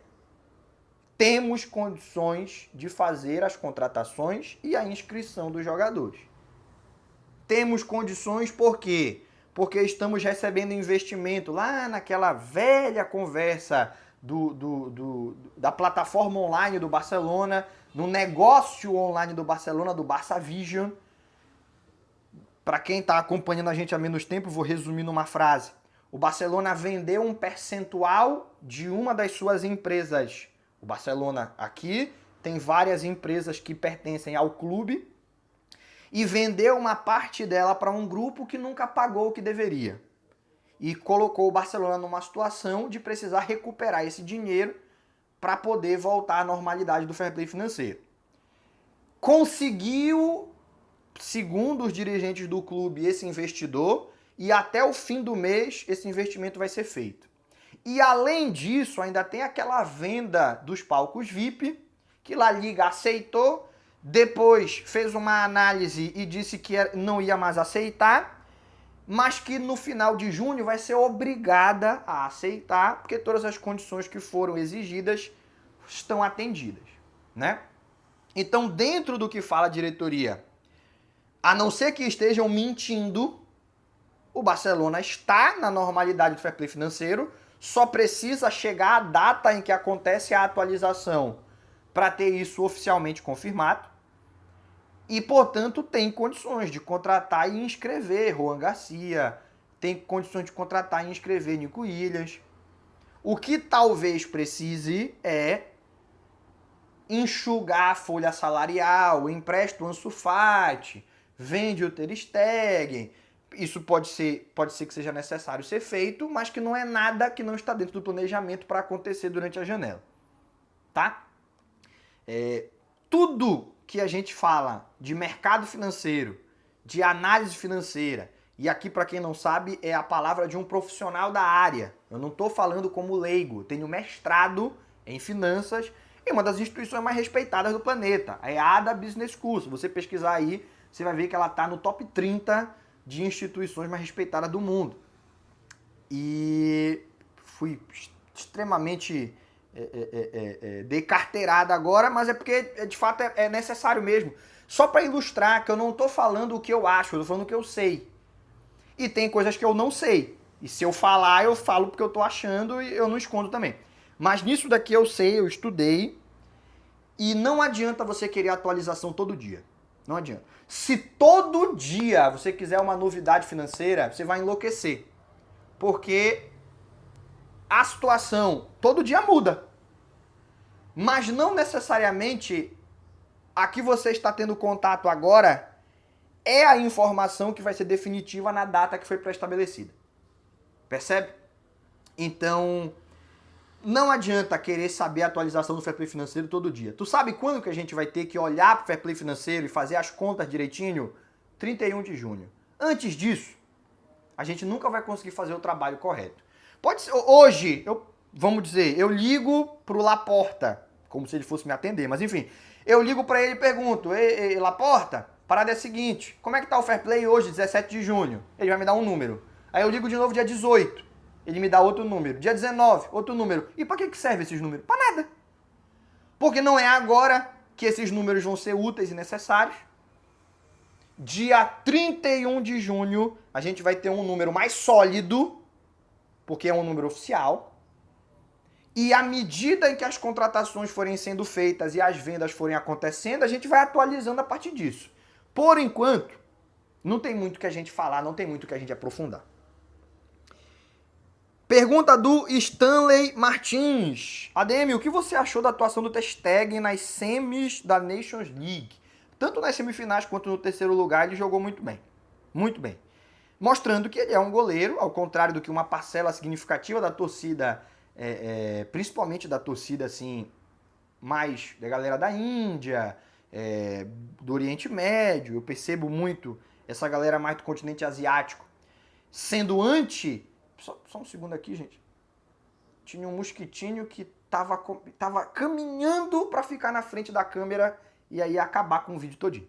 temos condições de fazer as contratações e a inscrição dos jogadores. Temos condições por quê? Porque estamos recebendo investimento lá naquela velha conversa da plataforma online do Barcelona, no negócio online do Barcelona, do Barça Vision. Para quem está acompanhando a gente há menos tempo, vou resumir numa frase. O Barcelona vendeu um percentual de uma das suas empresas. O Barcelona aqui tem várias empresas que pertencem ao clube e vendeu uma parte dela para um grupo que nunca pagou o que deveria. E colocou o Barcelona numa situação de precisar recuperar esse dinheiro para poder voltar à normalidade do fair play financeiro. Conseguiu, segundo os dirigentes do clube, esse investidor, e até o fim do mês esse investimento vai ser feito. E além disso, ainda tem aquela venda dos palcos VIP, que La Liga aceitou, depois fez uma análise e disse que não ia mais aceitar, mas que no final de junho vai ser obrigada a aceitar, porque todas as condições que foram exigidas estão atendidas, né? Então, dentro do que fala a diretoria, a não ser que estejam mentindo, o Barcelona está na normalidade do fair play financeiro, Só precisa chegar a data em que acontece a atualização para ter isso oficialmente confirmado. E, portanto, tem condições de contratar e inscrever Juan Garcia, tem condições de contratar e inscrever Nico Williams. O que talvez precise é enxugar a folha salarial, empresta o Ansu Fati, vende o Ter Stegen. Isso pode ser que seja necessário ser feito, mas que não é nada que não está dentro do planejamento para acontecer durante a janela. Tá? Tudo que a gente fala de mercado financeiro, de análise financeira, e aqui, para quem não sabe, é a palavra de um profissional da área. Eu não estou falando como leigo. Tenho mestrado em finanças em uma das instituições mais respeitadas do planeta, a EADA Business School. Se você pesquisar aí, você vai ver que ela está no top 30 de instituições mais respeitadas do mundo. E fui extremamente decarteirada agora, mas é porque, de fato, é necessário mesmo. Só para ilustrar que eu não estou falando o que eu acho, eu estou falando o que eu sei. E tem coisas que eu não sei. E se eu falar, eu falo porque eu tô achando e eu não escondo também. Mas nisso daqui eu sei, eu estudei. E não adianta você querer atualização todo dia. Não adianta. Se todo dia você quiser uma novidade financeira, você vai enlouquecer. Porque a situação todo dia muda. Mas não necessariamente a que você está tendo contato agora é a informação que vai ser definitiva na data que foi pré-estabelecida. Percebe? Então, não adianta querer saber a atualização do fair play financeiro todo dia. Tu sabe quando que a gente vai ter que olhar para o fair play financeiro e fazer as contas direitinho? 31 de junho. Antes disso, a gente nunca vai conseguir fazer o trabalho correto. Pode ser, hoje, vamos dizer, eu ligo pro Laporta, como se ele fosse me atender, mas enfim, eu ligo para ele e pergunto: Ei, Laporta, parada é a seguinte, como é que tá o fair play hoje, 17 de junho? Ele vai me dar um número. Aí eu ligo de novo dia 18, ele me dá outro número. Dia 19, outro número. E para que serve esses números? Para nada. Porque não é agora que esses números vão ser úteis e necessários. Dia 31 de junho, a gente vai ter um número mais sólido, porque é um número oficial. E à medida em que as contratações forem sendo feitas e as vendas forem acontecendo, a gente vai atualizando a partir disso. Por enquanto, não tem muito que a gente falar, não tem muito que a gente aprofundar. Pergunta do Stanley Martins. ADM, o que você achou da atuação do Ter Stegen nas semis da Nations League? Tanto nas semifinais quanto no terceiro lugar, ele jogou muito bem. Muito bem. Mostrando que ele é um goleiro, ao contrário do que uma parcela significativa da torcida, principalmente da torcida assim, mais da galera da Índia, do Oriente Médio. Eu percebo muito essa galera mais do continente asiático sendo anti... Só um segundo aqui, gente. Tinha um mosquitinho que tava caminhando para ficar na frente da câmera e aí acabar com o vídeo todinho.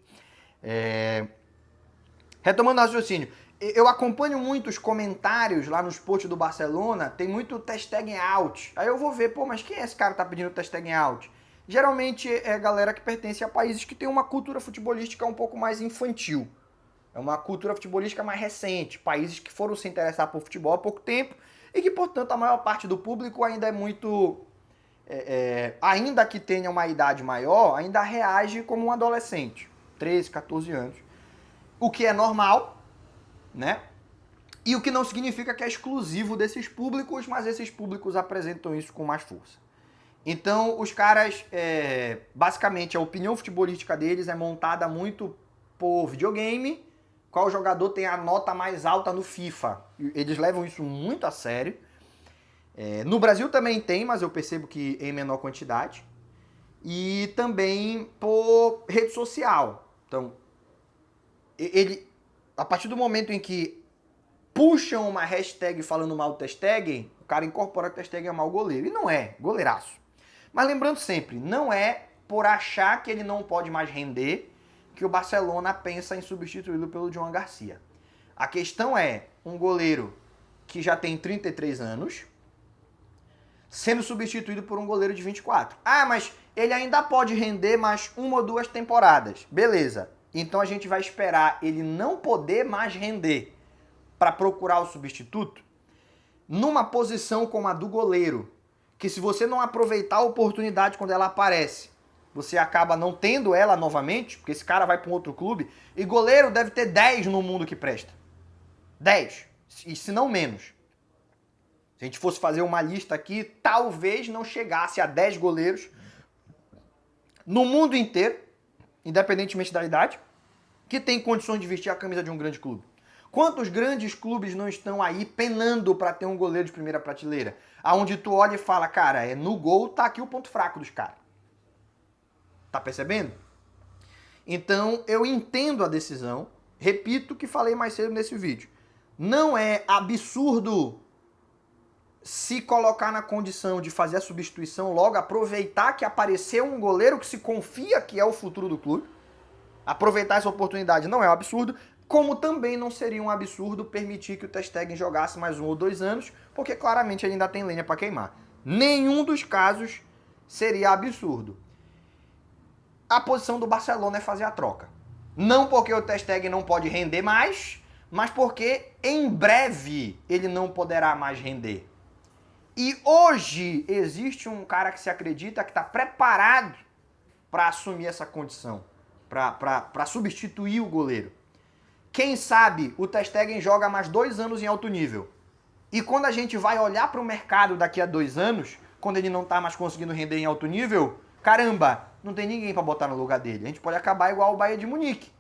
Retomando o raciocínio, eu acompanho muito os comentários lá nos posts do Barcelona, tem muito Ter Stegen out. Aí eu vou ver, mas quem é esse cara que tá pedindo Ter Stegen out? Geralmente é galera que pertence a países que tem uma cultura futebolística um pouco mais infantil. É uma cultura futebolística mais recente, países que foram se interessar por futebol há pouco tempo e que, portanto, a maior parte do público ainda é muito... ainda que tenha uma idade maior, ainda reage como um adolescente, 13, 14 anos. O que é normal, né? E o que não significa que é exclusivo desses públicos, mas esses públicos apresentam isso com mais força. Então, os caras, basicamente, a opinião futebolística deles é montada muito por videogame. Qual jogador tem a nota mais alta no FIFA? Eles levam isso muito a sério. No Brasil também tem, mas eu percebo que em menor quantidade. E também por rede social. Então, a partir do momento em que puxam uma hashtag falando mal do Ter Stegen, o cara incorpora que o Ter Stegen é mau goleiro. E não é, goleiraço. Mas lembrando sempre, não é por achar que ele não pode mais render que o Barcelona pensa em substituí-lo pelo Juan Garcia. A questão é um goleiro que já tem 33 anos sendo substituído por um goleiro de 24. Ah, mas ele ainda pode render mais uma ou duas temporadas. Beleza. Então a gente vai esperar ele não poder mais render para procurar o substituto? numa posição como a do goleiro, que se você não aproveitar a oportunidade quando ela aparece, você acaba não tendo ela novamente, porque esse cara vai para um outro clube, e goleiro deve ter 10 no mundo que presta. 10, e se não menos. Se a gente fosse fazer uma lista aqui, talvez não chegasse a 10 goleiros no mundo inteiro, independentemente da idade, que tem condições de vestir a camisa de um grande clube. Quantos grandes clubes não estão aí penando para ter um goleiro de primeira prateleira? Aonde tu olha e fala, cara, no gol tá aqui o ponto fraco dos caras. Tá percebendo? Então, eu entendo a decisão, repito o que falei mais cedo nesse vídeo. Não é absurdo se colocar na condição de fazer a substituição logo, aproveitar que apareceu um goleiro que se confia que é o futuro do clube, aproveitar essa oportunidade não é um absurdo, como também não seria um absurdo permitir que o Ter Stegen jogasse mais 1 ou 2 anos, porque claramente ele ainda tem lenha para queimar. Nenhum dos casos seria absurdo. A posição do Barcelona é fazer a troca. Não porque o Ter Stegen não pode render mais, mas porque em breve ele não poderá mais render. E hoje existe um cara que se acredita que está preparado para assumir essa condição, para substituir o goleiro. Quem sabe o Ter Stegen joga mais 2 anos em alto nível. E quando a gente vai olhar para o mercado daqui a 2 anos, quando ele não está mais conseguindo render em alto nível, caramba, não tem ninguém para botar no lugar dele. A gente pode acabar igual o Bayern de Munique,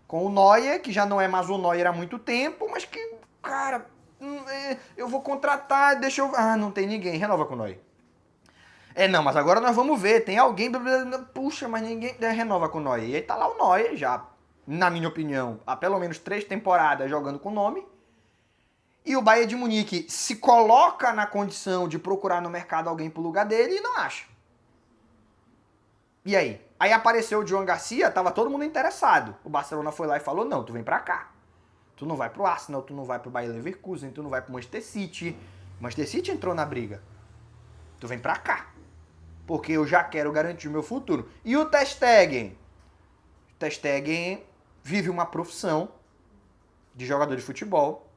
com o Neuer, que já não é mais o Neuer há muito tempo, mas que, cara, eu vou contratar, deixa eu... Ah, não tem ninguém, renova com o Neuer. Não, mas agora nós vamos ver, tem alguém... Puxa, mas ninguém renova com o Neuer. E aí tá lá o Neuer já, na minha opinião, há pelo menos 3 temporadas jogando com o nome. E o Bayern de Munique se coloca na condição de procurar no mercado alguém pro lugar dele e não acha. E aí? Aí apareceu o João Garcia, tava todo mundo interessado. O Barcelona foi lá e falou, não, tu vem pra cá. Tu não vai pro Arsenal, tu não vai pro Bayer Leverkusen, tu não vai pro Manchester City. Manchester City entrou na briga. Tu vem pra cá. Porque eu já quero garantir o meu futuro. E o Ter Stegen? O Ter Stegen vive uma profissão de jogador de futebol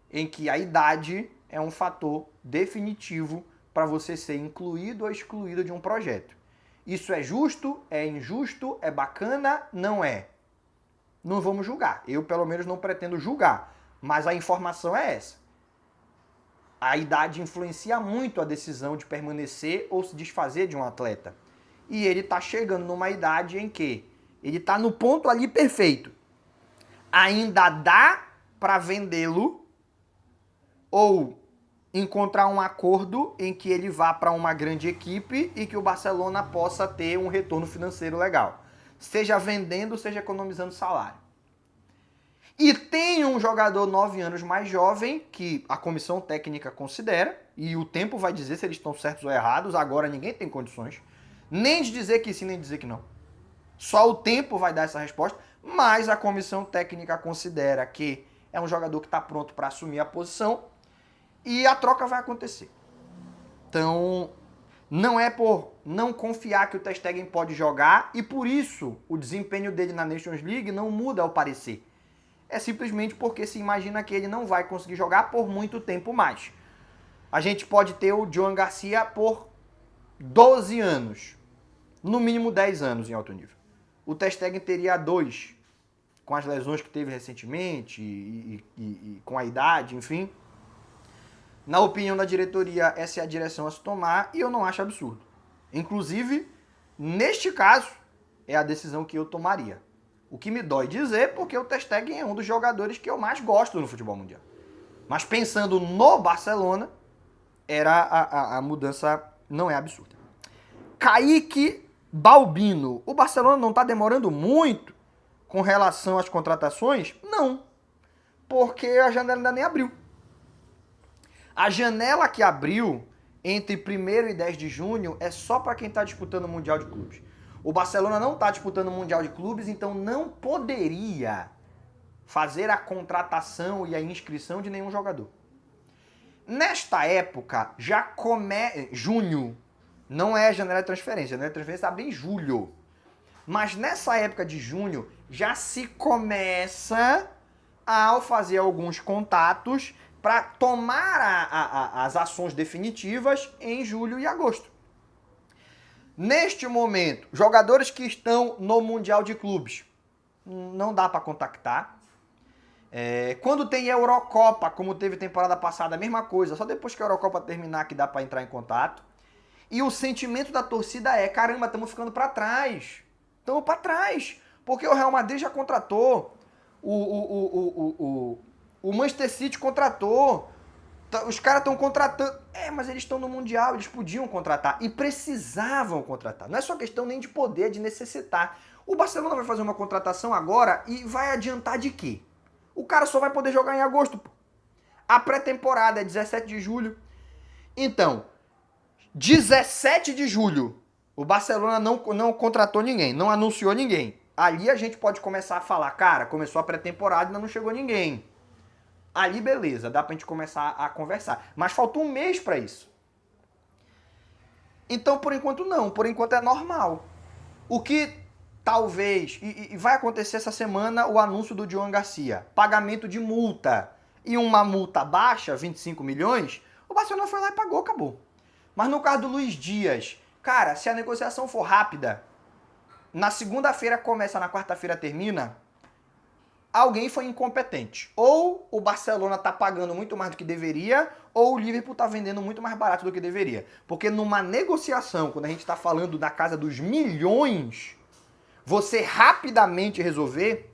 em que a idade é um fator definitivo para você ser incluído ou excluído de um projeto. Isso é justo? É injusto? É bacana? Não é. Não vamos julgar. Eu, pelo menos, não pretendo julgar. Mas a informação é essa. A idade influencia muito a decisão de permanecer ou se desfazer de um atleta. E ele está chegando numa idade em que ele está no ponto ali perfeito. Ainda dá para vendê-lo ou encontrar um acordo em que ele vá para uma grande equipe e que o Barcelona possa ter um retorno financeiro legal. Seja vendendo, seja economizando salário. E tem um jogador 9 anos mais jovem que a comissão técnica considera, e o tempo vai dizer se eles estão certos ou errados, agora ninguém tem condições, nem de dizer que sim, nem de dizer que não. Só o tempo vai dar essa resposta, mas a comissão técnica considera que é um jogador que está pronto para assumir a posição, e a troca vai acontecer. Então, não é por não confiar que o Ter Stegen pode jogar e por isso o desempenho dele na Nations League não muda ao parecer. É simplesmente porque se imagina que ele não vai conseguir jogar por muito tempo mais. A gente pode ter o João Garcia por 12 anos. No mínimo 10 anos em alto nível. O Ter Stegen teria 2, com as lesões que teve recentemente e com a idade, enfim. Na opinião da diretoria, essa é a direção a se tomar e eu não acho absurdo. Inclusive, neste caso, é a decisão que eu tomaria. O que me dói dizer, porque o Ter Stegen é um dos jogadores que eu mais gosto no futebol mundial. Mas pensando no Barcelona, a mudança não é absurda. Kaique Balbino. O Barcelona não está demorando muito com relação às contratações? Não. Porque a janela ainda nem abriu. A janela que abriu entre 1º e 10 de junho é só para quem está disputando o Mundial de Clubes. O Barcelona não está disputando o Mundial de Clubes, então não poderia fazer a contratação e a inscrição de nenhum jogador. Nesta época, junho, não é janela de transferência, a janela de transferência abre em julho. Mas nessa época de junho, já se começa a fazer alguns contatos para tomar as ações definitivas em julho e agosto. Neste momento, jogadores que estão no Mundial de Clubes, não dá para contactar. Quando tem Eurocopa, como teve temporada passada, a mesma coisa, só depois que a Eurocopa terminar que dá para entrar em contato. E o sentimento da torcida é, caramba, estamos ficando para trás. Estamos para trás, porque o Real Madrid já contratou, o Manchester City contratou, os caras estão contratando. Mas eles estão no Mundial, eles podiam contratar e precisavam contratar. Não é só questão nem de poder, de necessitar. O Barcelona vai fazer uma contratação agora e vai adiantar de quê? O cara só vai poder jogar em agosto. A pré-temporada é 17 de julho. Então, 17 de julho, o Barcelona não contratou ninguém, não anunciou ninguém. Ali a gente pode começar a falar, cara, começou a pré-temporada e ainda não chegou ninguém. Ali beleza, dá pra gente começar a conversar. Mas faltou um mês pra isso. Então, por enquanto não, por enquanto é normal. O que talvez, e vai acontecer essa semana o anúncio do João Garcia, pagamento de multa. E uma multa baixa, 25 milhões, o Barcelona foi lá e pagou, acabou. Mas no caso do Luiz Dias, cara, se a negociação for rápida, na segunda-feira começa, na quarta-feira termina, alguém foi incompetente. Ou o Barcelona tá pagando muito mais do que deveria, ou o Liverpool tá vendendo muito mais barato do que deveria. Porque numa negociação, quando a gente tá falando na casa dos milhões, você rapidamente resolver,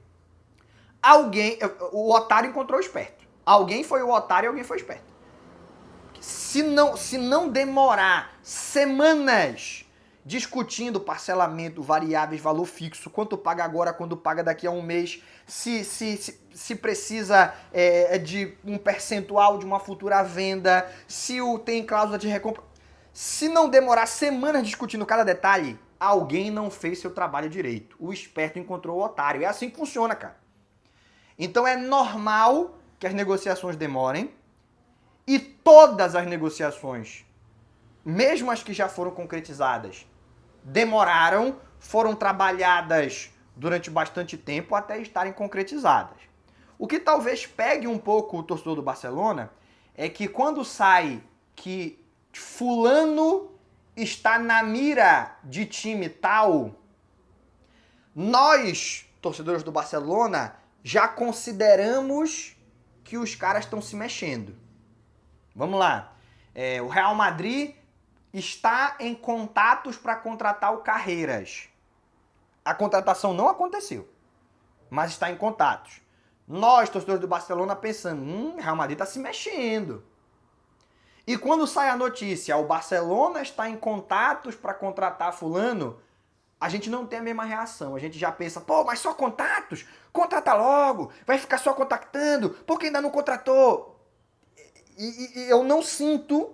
o otário encontrou o esperto. Alguém foi o otário e alguém foi esperto. Se não demorar semanas discutindo parcelamento, variáveis, valor fixo, quanto paga agora, quando paga daqui a um mês, se precisa de um percentual de uma futura venda, se tem cláusula de recompra. Se não demorar semanas discutindo cada detalhe, alguém não fez seu trabalho direito. O esperto encontrou o otário. É assim que funciona, cara. Então é normal que as negociações demorem e todas as negociações, mesmo as que já foram concretizadas, demoraram, foram trabalhadas durante bastante tempo até estarem concretizadas. O que talvez pegue um pouco o torcedor do Barcelona é que quando sai que fulano está na mira de time tal, nós, torcedores do Barcelona, já consideramos que os caras estão se mexendo. Vamos lá. O Real Madrid está em contatos para contratar o Carreiras. A contratação não aconteceu, mas está em contatos. Nós, torcedores do Barcelona, pensamos, o Real Madrid está se mexendo. E quando sai a notícia, o Barcelona está em contatos para contratar fulano, a gente não tem a mesma reação. A gente já pensa, mas só contatos? Contrata logo, vai ficar só contactando, porque ainda não contratou. E eu não sinto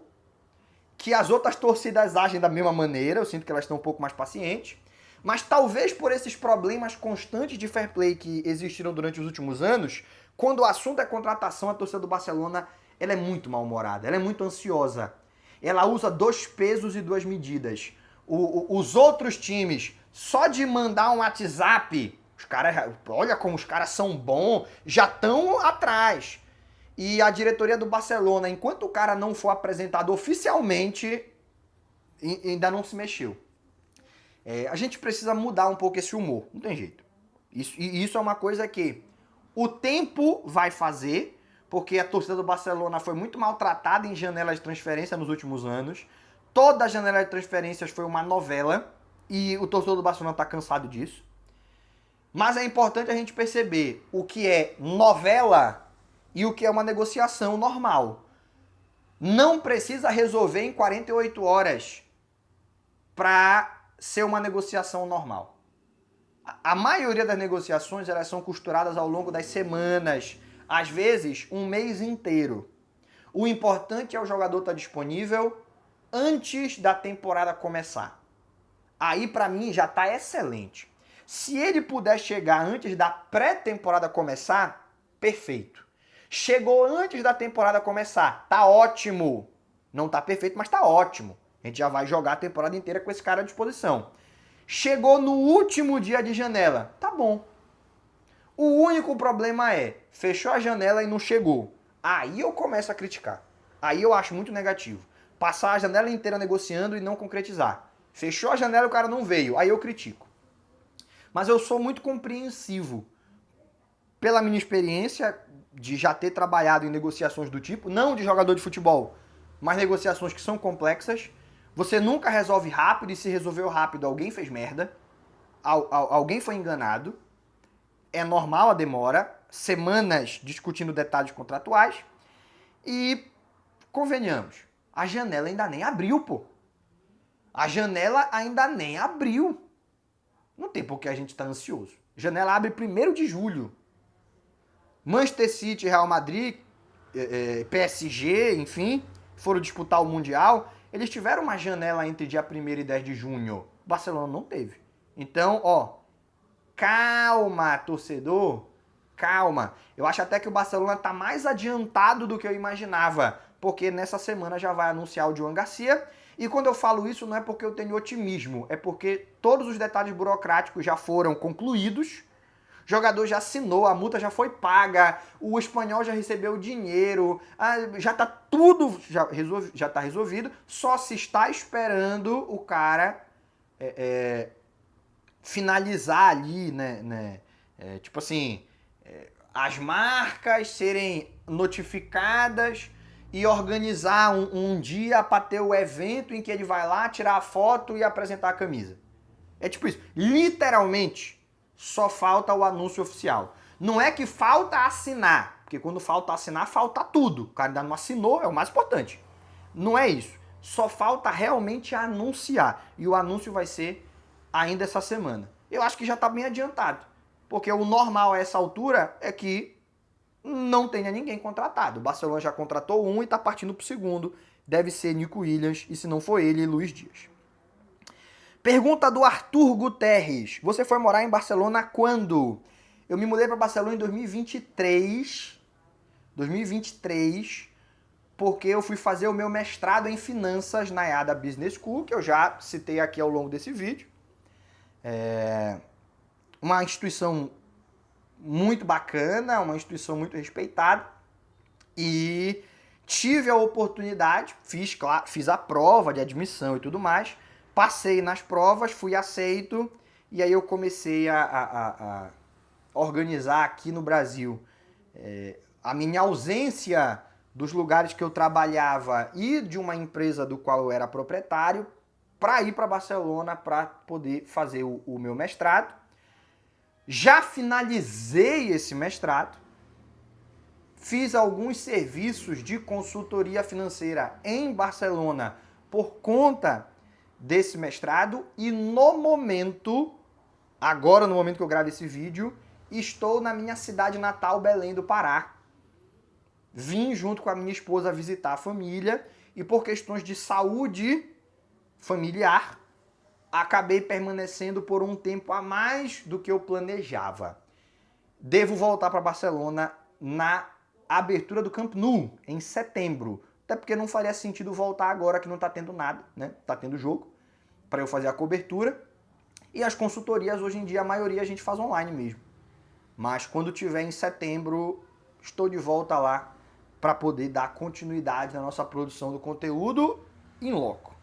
que as outras torcidas agem da mesma maneira, eu sinto que elas estão um pouco mais pacientes, mas talvez por esses problemas constantes de fair play que existiram durante os últimos anos, quando o assunto é contratação, a torcida do Barcelona ela é muito mal-humorada, ela é muito ansiosa. Ela usa 2 pesos e 2 medidas. Os outros times, só de mandar um WhatsApp, os caras, olha como os caras são bons, já estão atrás. E a diretoria do Barcelona, enquanto o cara não for apresentado oficialmente, ainda não se mexeu. A gente precisa mudar um pouco esse humor, não tem jeito. Isso é uma coisa que o tempo vai fazer, porque a torcida do Barcelona foi muito maltratada em janela de transferência nos últimos anos. Toda a janela de transferências foi uma novela, e o torcedor do Barcelona está cansado disso. Mas é importante a gente perceber o que é novela e o que é uma negociação normal. Não precisa resolver em 48 horas para ser uma negociação normal. A maioria das negociações elas são costuradas ao longo das semanas, às vezes um mês inteiro. O importante é o jogador estar disponível antes da temporada começar. Aí para mim já está excelente. Se ele puder chegar antes da pré-temporada começar, perfeito. Chegou antes da temporada começar, tá ótimo. Não tá perfeito, mas tá ótimo. A gente já vai jogar a temporada inteira com esse cara à disposição. Chegou no último dia de janela, tá bom. O único problema é, fechou a janela e não chegou. aí eu começo a criticar. Aí eu acho muito negativo. Passar a janela inteira negociando e não concretizar. Fechou a janela e o cara não veio. Aí eu critico. Mas eu sou muito compreensivo. Pela minha experiência de já ter trabalhado em negociações do tipo, não de jogador de futebol, mas negociações que são complexas. Você nunca resolve rápido, e se resolveu rápido, alguém fez merda. Alguém foi enganado. É normal a demora. Semanas discutindo detalhes contratuais. E convenhamos, a janela ainda nem abriu, pô. A janela ainda nem abriu. Não tem por que a gente tá ansioso. A janela abre 1º de julho. Manchester City, Real Madrid, PSG, enfim, foram disputar o Mundial. Eles tiveram uma janela entre dia 1º e 10 de junho. O Barcelona não teve. Então, calma, torcedor. Calma. Eu acho até que o Barcelona tá mais adiantado do que eu imaginava. Porque nessa semana já vai anunciar o Joan Garcia. E quando eu falo isso, não é porque eu tenho otimismo. É porque todos os detalhes burocráticos já foram concluídos. O jogador já assinou, a multa já foi paga, o espanhol já recebeu o dinheiro, já tá tudo já tá resolvido, só se está esperando o cara finalizar ali, né? Tipo assim, as marcas serem notificadas e organizar um dia para ter o evento em que ele vai lá tirar a foto e apresentar a camisa. É tipo isso, literalmente. Só falta o anúncio oficial. Não é que falta assinar, porque quando falta assinar, falta tudo. O cara ainda não assinou, é o mais importante. Não é isso. Só falta realmente anunciar. E o anúncio vai ser ainda essa semana. Eu acho que já está bem adiantado. Porque o normal a essa altura é que não tenha ninguém contratado. O Barcelona já contratou um e está partindo para o segundo. Deve ser Nico Williams, e se não for ele, Luiz Dias. Pergunta do Arthur Guterres. Você foi morar em Barcelona quando? Eu me mudei para Barcelona em 2023. 2023, porque eu fui fazer o meu mestrado em finanças na EADA Business School, que eu já citei aqui ao longo desse vídeo. Uma instituição muito bacana, uma instituição muito respeitada. E tive a oportunidade, fiz a prova de admissão e tudo mais. Passei nas provas, fui aceito, e aí eu comecei a organizar aqui no Brasil a minha ausência dos lugares que eu trabalhava e de uma empresa do qual eu era proprietário para ir para Barcelona para poder fazer o meu mestrado. Já finalizei esse mestrado, fiz alguns serviços de consultoria financeira em Barcelona por conta desse mestrado e no momento, agora no momento que eu gravo esse vídeo, estou na minha cidade natal, Belém do Pará. Vim junto com a minha esposa visitar a família e por questões de saúde familiar, acabei permanecendo por um tempo a mais do que eu planejava. Devo voltar para Barcelona na abertura do Camp Nou, em setembro. Até porque não faria sentido voltar agora que não está tendo nada, né? Tá tendo jogo para eu fazer a cobertura. E as consultorias, hoje em dia, a maioria a gente faz online mesmo. Mas quando tiver em setembro, estou de volta lá para poder dar continuidade na nossa produção do conteúdo in loco.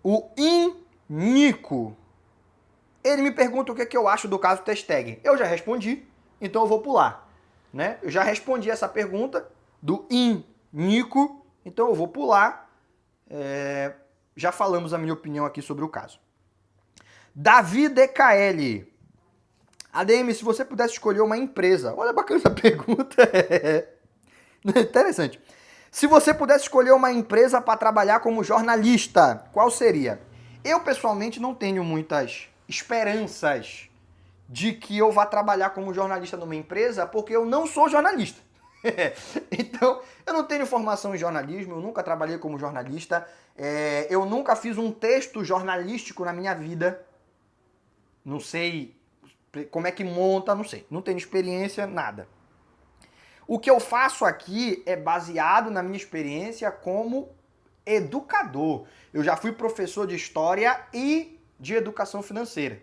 O Nico, ele me pergunta o que eu acho do caso Ter Stegen. Eu já respondi, então eu vou pular, né? Eu já respondi essa pergunta do Nico, então eu vou pular. Já falamos a minha opinião aqui sobre o caso. Davi DKL. ADM, se você pudesse escolher uma empresa... Olha, bacana essa pergunta. Interessante. Se você pudesse escolher uma empresa para trabalhar como jornalista, qual seria? Eu, pessoalmente, não tenho muitas esperanças de que eu vá trabalhar como jornalista numa empresa, porque eu não sou jornalista. Então, eu não tenho formação em jornalismo, eu nunca trabalhei como jornalista, eu nunca fiz um texto jornalístico na minha vida. Não sei como é que monta, não sei. Não tenho experiência, nada. O que eu faço aqui é baseado na minha experiência como educador. Eu já fui professor de história e de educação financeira.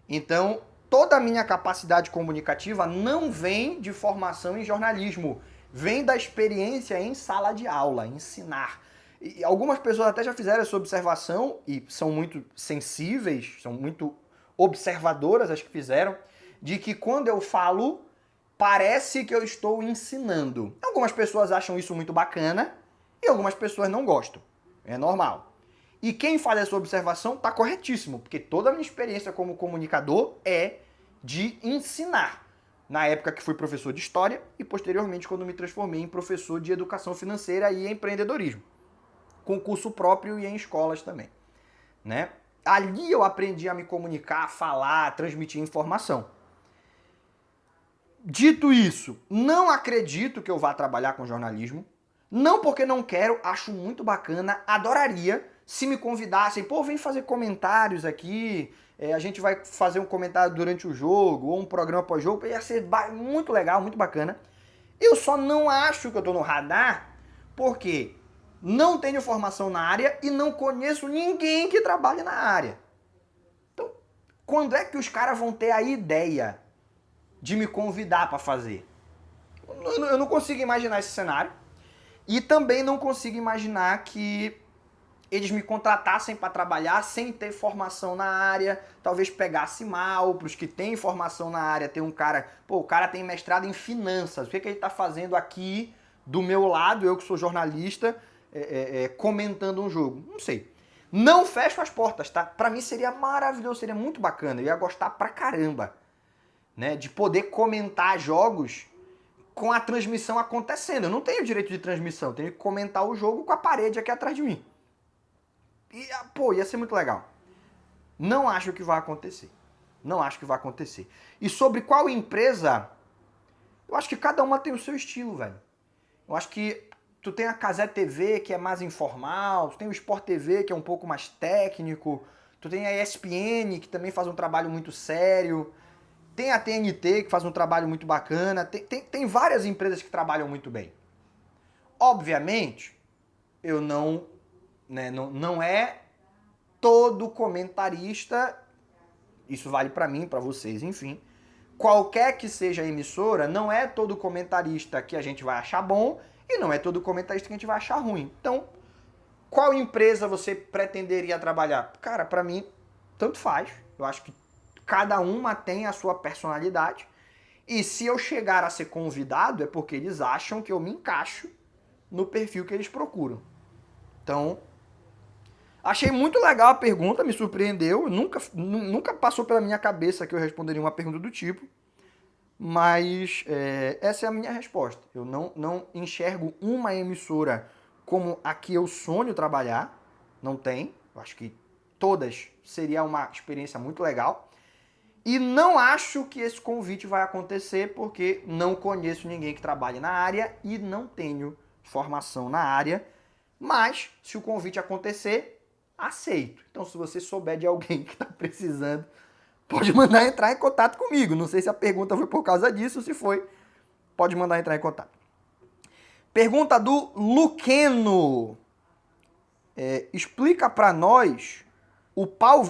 Então, toda a minha capacidade comunicativa não vem de formação em jornalismo, vem da experiência em sala de aula, ensinar. E algumas pessoas até já fizeram essa observação e são muito sensíveis, são muito observadoras as que fizeram, de que quando eu falo, parece que eu estou ensinando. Algumas pessoas acham isso muito bacana e algumas pessoas não gostam. É normal. E quem faz essa observação está corretíssimo, porque toda a minha experiência como comunicador é de ensinar. Na época que fui professor de história e posteriormente quando me transformei em professor de educação financeira e empreendedorismo. Com curso próprio e em escolas também. Né? Ali eu aprendi a me comunicar, a falar, a transmitir informação. Dito isso, não acredito que eu vá trabalhar com jornalismo. Não porque não quero, acho muito bacana, adoraria se me convidassem, pô, vem fazer comentários aqui, a gente vai fazer um comentário durante o jogo, ou um programa pós-jogo, ia ser muito legal, muito bacana. Eu só não acho que eu tô no radar, porque não tenho formação na área e não conheço ninguém que trabalhe na área. Então, quando é que os caras vão ter a ideia de me convidar para fazer? Eu não consigo imaginar esse cenário. E também não consigo imaginar que eles me contratassem para trabalhar sem ter formação na área, talvez pegasse mal, para os que têm formação na área, tem um cara, pô, o cara tem mestrado em finanças, o que ele está fazendo aqui do meu lado, eu que sou jornalista, comentando um jogo? Não sei. Não fecho as portas, tá? Para mim seria maravilhoso, seria muito bacana, eu ia gostar pra caramba, né, de poder comentar jogos com a transmissão acontecendo. Eu não tenho direito de transmissão, eu tenho que comentar o jogo com a parede aqui atrás de mim. E, pô, ia ser muito legal. Não acho que vai acontecer. Não acho que vai acontecer. E sobre qual empresa, eu acho que cada uma tem o seu estilo, velho. Eu acho que tu tem a Cazé TV, que é mais informal, tu tem o Sport TV, que é um pouco mais técnico, tu tem a ESPN, que também faz um trabalho muito sério, tem a TNT, que faz um trabalho muito bacana, tem várias empresas que trabalham muito bem. Obviamente, eu não é todo comentarista, isso vale para mim, para vocês, enfim. Qualquer que seja a emissora, não é todo comentarista que a gente vai achar bom e não é todo comentarista que a gente vai achar ruim. Então, qual empresa você pretenderia trabalhar? Cara, para mim, tanto faz. Eu acho que cada uma tem a sua personalidade. E se eu chegar a ser convidado, é porque eles acham que eu me encaixo no perfil que eles procuram. Então, achei muito legal a pergunta, me surpreendeu. Nunca passou pela minha cabeça que eu responderia uma pergunta do tipo. Mas essa é a minha resposta. Eu não enxergo uma emissora como a que eu sonho trabalhar. Não tem. Eu acho que todas seria uma experiência muito legal. E não acho que esse convite vai acontecer porque não conheço ninguém que trabalhe na área e não tenho formação na área. Mas, se o convite acontecer, aceito. Então, se você souber de alguém que está precisando, pode mandar entrar em contato comigo. Não sei se a pergunta foi por causa disso, se foi, pode mandar entrar em contato. Pergunta do Luqueno. Explica para nós o pau...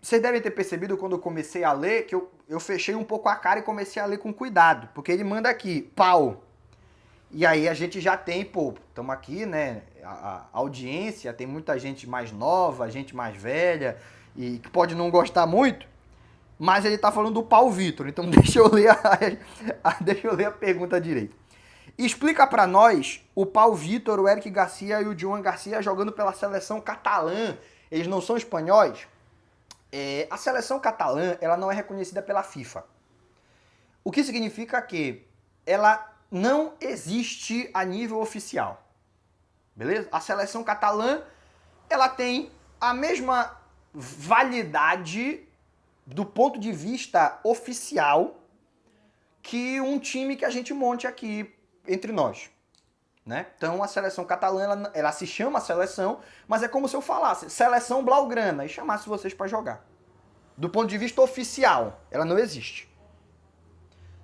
Vocês devem ter percebido quando eu comecei a ler que eu fechei um pouco a cara e comecei a ler com cuidado. Porque ele manda aqui, pau. E aí a gente já tem, pô, estamos aqui, né? A audiência, tem muita gente mais nova, gente mais velha, e que pode não gostar muito. Mas ele tá falando do Paulo Vitor. Então deixa eu ler a pergunta direito. Explica pra nós o Paulo Vitor, o Eric Garcia e o Joan Garcia jogando pela seleção catalã. Eles não são espanhóis? A seleção catalã, ela não é reconhecida pela FIFA. O que significa que ela não existe a nível oficial. Beleza? A seleção catalã, ela tem a mesma validade do ponto de vista oficial que um time que a gente monte aqui entre nós. Né? Então a seleção catalã, ela se chama seleção, mas é como se eu falasse seleção blaugrana e chamasse vocês para jogar. Do ponto de vista oficial, ela não existe.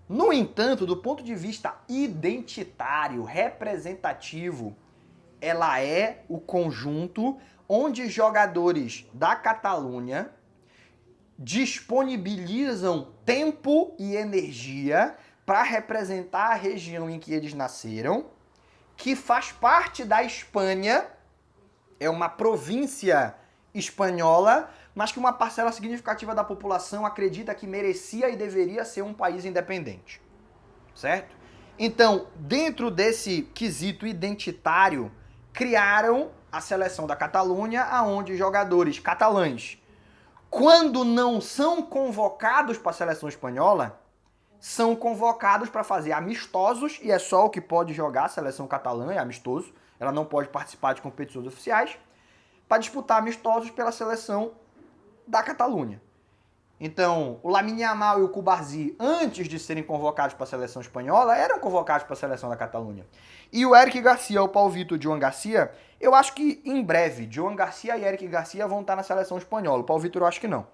No entanto, do ponto de vista identitário, representativo, ela é o conjunto onde jogadores da Catalunha disponibilizam tempo e energia para representar a região em que eles nasceram, que faz parte da Espanha, é uma província espanhola, mas que uma parcela significativa da população acredita que merecia e deveria ser um país independente. Certo? Então, dentro desse quesito identitário, criaram a seleção da Catalunha, aonde jogadores catalães, quando não são convocados para a seleção espanhola, são convocados para fazer amistosos, e é só o que pode jogar a seleção catalã, é amistoso, ela não pode participar de competições oficiais, para disputar amistosos pela seleção da Catalunha. Então, o Lamine Yamal e o Cubarsí, antes de serem convocados para a seleção espanhola, eram convocados para a seleção da Catalunha. E o Eric Garcia, o Pau Vitor e o Joan Garcia, eu acho que em breve, Joan Garcia e Eric Garcia vão estar na seleção espanhola. O Pau Vitor eu acho que não.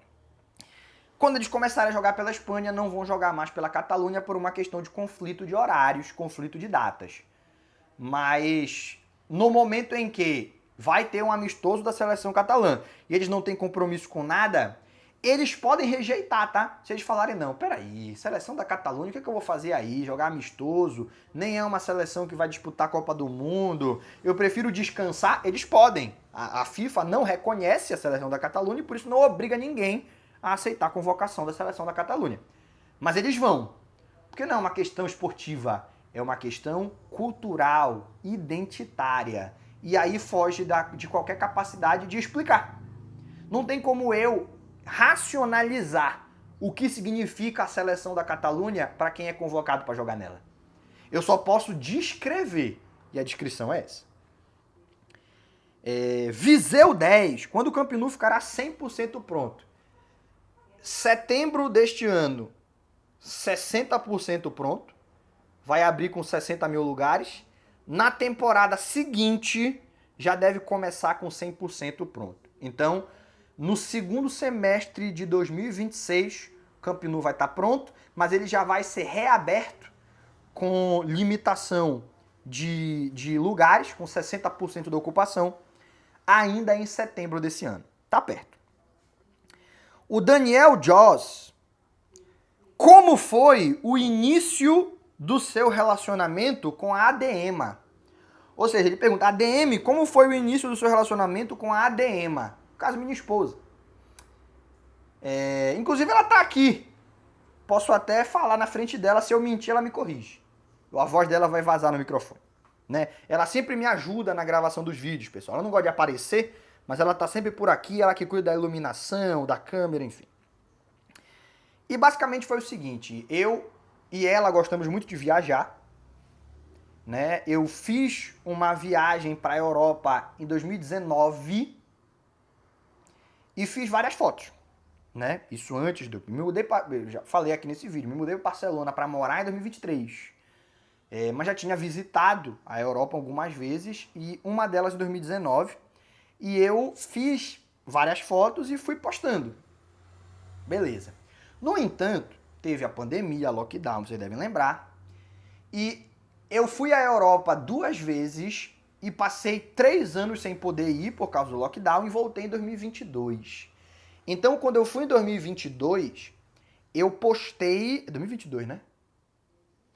Quando eles começarem a jogar pela Espanha, não vão jogar mais pela Catalunha por uma questão de conflito de horários, conflito de datas. Mas no momento em que vai ter um amistoso da seleção catalã e eles não têm compromisso com nada, eles podem rejeitar, tá? Se eles falarem, não, peraí, seleção da Catalunha, o que eu vou fazer aí? Jogar amistoso? Nem é uma seleção que vai disputar a Copa do Mundo. Eu prefiro descansar. Eles podem. A FIFA não reconhece a seleção da Catalunha e por isso não obriga ninguém a aceitar a convocação da seleção da Catalunha. Mas eles vão. Porque não é uma questão esportiva, é uma questão cultural, identitária. E aí foge de qualquer capacidade de explicar. Não tem como eu racionalizar o que significa a seleção da Catalunha para quem é convocado para jogar nela. Eu só posso descrever, e a descrição é essa. Viseu 10, quando o Camp Nou ficará 100% pronto. Setembro deste ano, 60% pronto, vai abrir com 60 mil lugares. Na temporada seguinte, já deve começar com 100% pronto. Então, no segundo semestre de 2026, o Camp Nou vai estar pronto, mas ele já vai ser reaberto com limitação de lugares, com 60% da ocupação, ainda em setembro desse ano. Tá perto. O Daniel Joss, como foi o início do seu relacionamento com a ADEMA? Ou seja, ele pergunta, ADM, como foi o início do seu relacionamento com a ADEMA? No caso, minha esposa. Inclusive, ela tá aqui. Posso até falar na frente dela, se eu mentir, ela me corrige. A voz dela vai vazar no microfone. Né? Ela sempre me ajuda na gravação dos vídeos, pessoal. Ela não gosta de aparecer, mas ela tá sempre por aqui, ela que cuida da iluminação, da câmera, enfim. E basicamente foi o seguinte, eu e ela gostamos muito de viajar, né? Eu fiz uma viagem para a Europa em 2019 e fiz várias fotos, né? Isso antes do... eu já falei aqui nesse vídeo, me mudei para Barcelona para morar em 2023. Mas já tinha visitado a Europa algumas vezes e uma delas em 2019. E eu fiz várias fotos e fui postando. Beleza. No entanto, teve a pandemia, a lockdown, vocês devem lembrar. E eu fui à Europa 2 vezes e passei 3 anos sem poder ir por causa do lockdown e voltei em 2022. Então, quando eu fui em 2022, eu postei... 2022, né?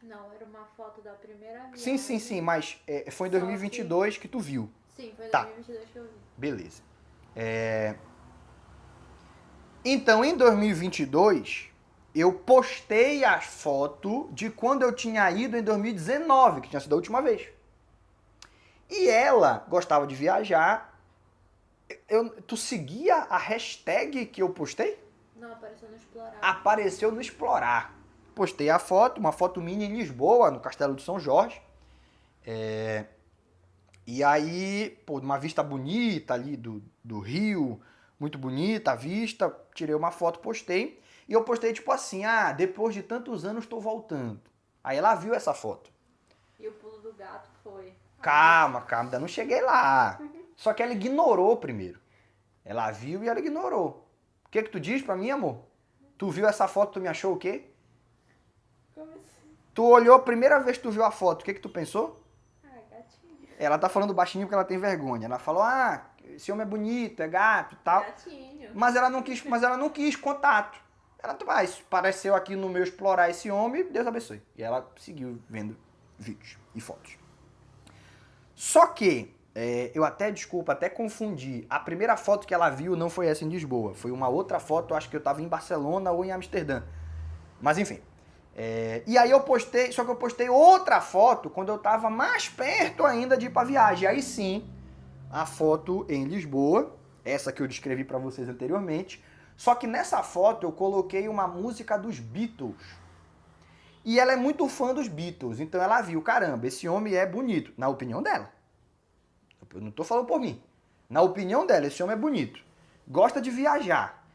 Não, era uma foto da primeira viagem. Sim, mas foi em 2022 que tu viu. Sim, foi em Tá. 2022 que eu vi. Beleza. Então, em 2022, eu postei a foto de quando eu tinha ido em 2019, que tinha sido a última vez. E ela gostava de viajar. Tu seguia a hashtag que eu postei? Não, apareceu no Explorar. Apareceu no Explorar. Postei a foto, uma foto minha em Lisboa, no Castelo de São Jorge. E aí, pô, uma vista bonita ali do rio, muito bonita a vista. Tirei uma foto, postei. E eu postei tipo assim, depois de tantos anos estou voltando. Aí ela viu essa foto. E o pulo do gato foi... Calma, ainda não cheguei lá. Só que ela ignorou primeiro. Ela viu e ela ignorou. O que tu diz pra mim, amor? Tu viu essa foto, tu me achou o quê? Como assim? Tu olhou a primeira vez que tu viu a foto, o que tu pensou? Gatinho. Ela tá falando baixinho porque ela tem vergonha. Ela falou, esse homem é bonito, é gato e tal. Gatinho. Mas ela não quis contato. Ela apareceu aqui no meu explorar esse homem, Deus abençoe. E ela seguiu vendo vídeos e fotos. Só que, eu até confundi. A primeira foto que ela viu não foi essa em Lisboa. Foi uma outra foto, acho que eu estava em Barcelona ou em Amsterdã. Mas enfim. E aí eu postei outra foto quando eu estava mais perto ainda de ir pra viagem. Aí sim, a foto em Lisboa, essa que eu descrevi para vocês anteriormente. Só que nessa foto eu coloquei uma música dos Beatles. E ela é muito fã dos Beatles, então ela viu, caramba, esse homem é bonito, na opinião dela. Eu não tô falando por mim. Na opinião dela, esse homem é bonito. Gosta de viajar.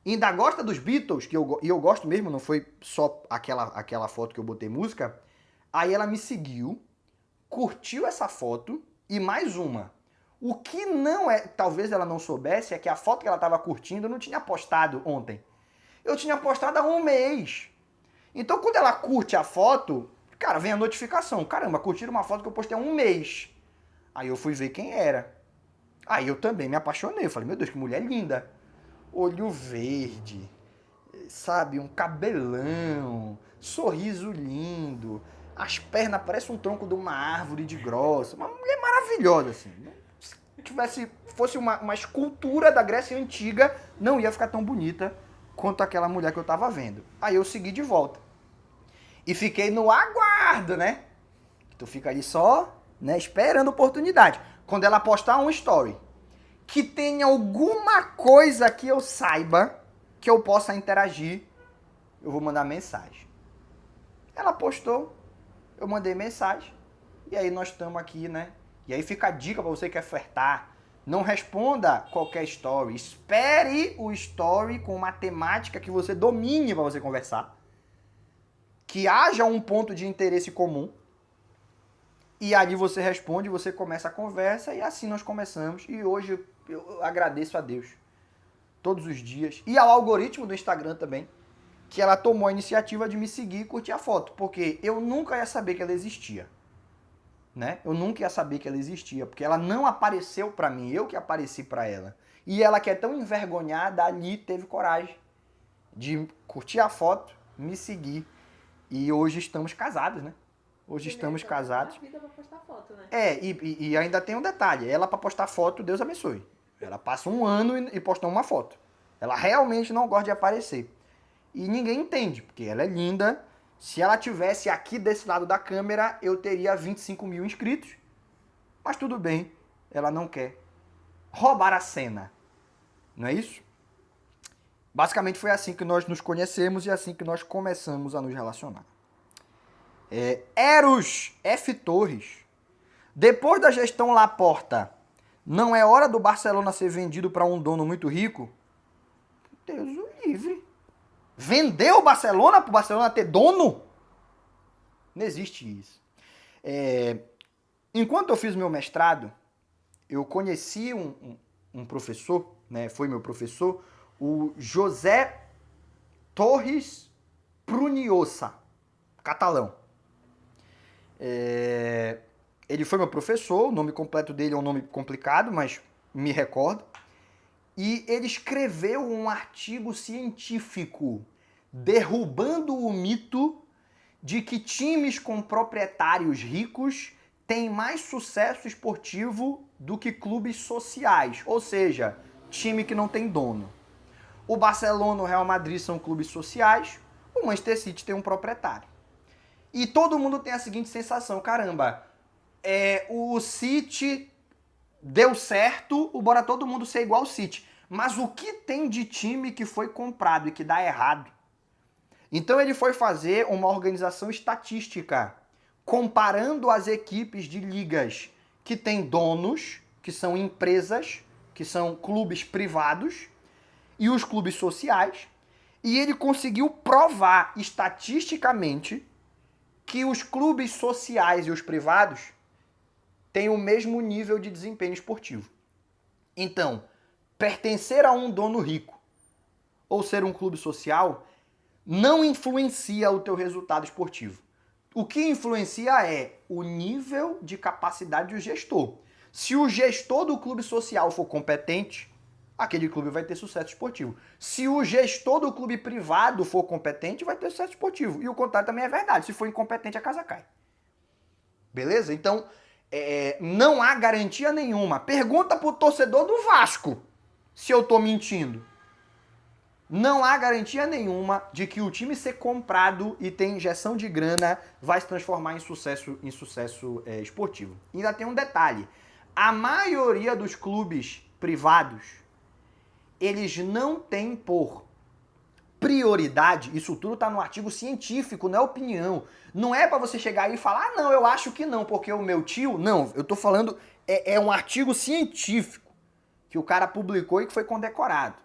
Ainda gosta dos Beatles, e eu gosto mesmo, não foi só aquela foto que eu botei música. Aí ela me seguiu, curtiu essa foto e mais uma. O que não é, talvez ela não soubesse, é que a foto que ela estava curtindo eu não tinha postado ontem. Eu tinha postado há um mês. Então quando ela curte a foto, cara, vem a notificação. Caramba, curtiram uma foto que eu postei há um mês. Aí eu fui ver quem era. Aí eu também me apaixonei. Eu falei, meu Deus, que mulher linda. Olho verde, sabe, um cabelão, sorriso lindo, as pernas parecem um tronco de uma árvore de grossa. Uma mulher maravilhosa, assim. Se fosse uma escultura da Grécia Antiga, não ia ficar tão bonita quanto aquela mulher que eu tava vendo. Aí eu segui de volta. E fiquei no aguardo, né? Tu fica ali só, né, esperando a oportunidade. Quando ela postar um story que tenha alguma coisa que eu saiba, que eu possa interagir, eu vou mandar mensagem. Ela postou, eu mandei mensagem, e aí nós estamos aqui, né? E aí fica a dica para você que quer flertar. Não responda qualquer story. Espere o story com uma temática que você domine para você conversar. Que haja um ponto de interesse comum. E ali você responde, você começa a conversa e assim nós começamos. E hoje eu agradeço a Deus todos os dias. E ao algoritmo do Instagram também, que ela tomou a iniciativa de me seguir e curtir a foto. Porque eu nunca ia saber que ela existia. Né? Eu nunca ia saber que ela existia, porque ela não apareceu pra mim, eu que apareci pra ela. E ela que é tão envergonhada, ali teve coragem de curtir a foto, me seguir. E hoje estamos casados, né? Hoje estamos casados. Vida pra postar foto, né? E ainda tem um detalhe, ela pra postar foto, Deus abençoe. Ela passa um ano e posta uma foto. Ela realmente não gosta de aparecer. E ninguém entende, porque ela é linda. Se ela tivesse aqui desse lado da câmera, eu teria 25 mil inscritos. Mas tudo bem, ela não quer roubar a cena. Não é isso? Basicamente foi assim que nós nos conhecemos e assim que nós começamos a nos relacionar. Eros F. Torres. Depois da gestão Laporta, não é hora do Barcelona ser vendido para um dono muito rico? Deus o livre. Vender o Barcelona para o Barcelona ter dono? Não existe isso. Enquanto eu fiz meu mestrado, eu conheci um professor, né, foi meu professor, o José Torres Pruniosa, catalão. Ele foi meu professor, o nome completo dele é um nome complicado, mas me recordo. E ele escreveu um artigo científico derrubando o mito de que times com proprietários ricos têm mais sucesso esportivo do que clubes sociais, ou seja, time que não tem dono. O Barcelona e o Real Madrid são clubes sociais, o Manchester City tem um proprietário. E todo mundo tem a seguinte sensação, caramba, o City deu certo, bora todo mundo ser igual ao City. Mas o que tem de time que foi comprado e que dá errado? Então ele foi fazer uma organização estatística, comparando as equipes de ligas que têm donos, que são empresas, que são clubes privados, e os clubes sociais, e ele conseguiu provar estatisticamente que os clubes sociais e os privados têm o mesmo nível de desempenho esportivo. Então, pertencer a um dono rico ou ser um clube social não influencia o teu resultado esportivo. O que influencia é o nível de capacidade do gestor. Se o gestor do clube social for competente, aquele clube vai ter sucesso esportivo. Se o gestor do clube privado for competente, vai ter sucesso esportivo. E o contrário também é verdade. Se for incompetente, a casa cai. Beleza? Então, não há garantia nenhuma. Pergunta pro torcedor do Vasco se eu tô mentindo. Não há garantia nenhuma de que o time ser comprado e ter injeção de grana vai se transformar em sucesso esportivo. E ainda tem um detalhe. A maioria dos clubes privados, eles não têm por prioridade, isso tudo está no artigo científico, não é opinião. Não é para você chegar aí e falar, ah, não, eu acho que não, porque o meu tio... Não, eu tô falando, é um artigo científico que o cara publicou e que foi condecorado.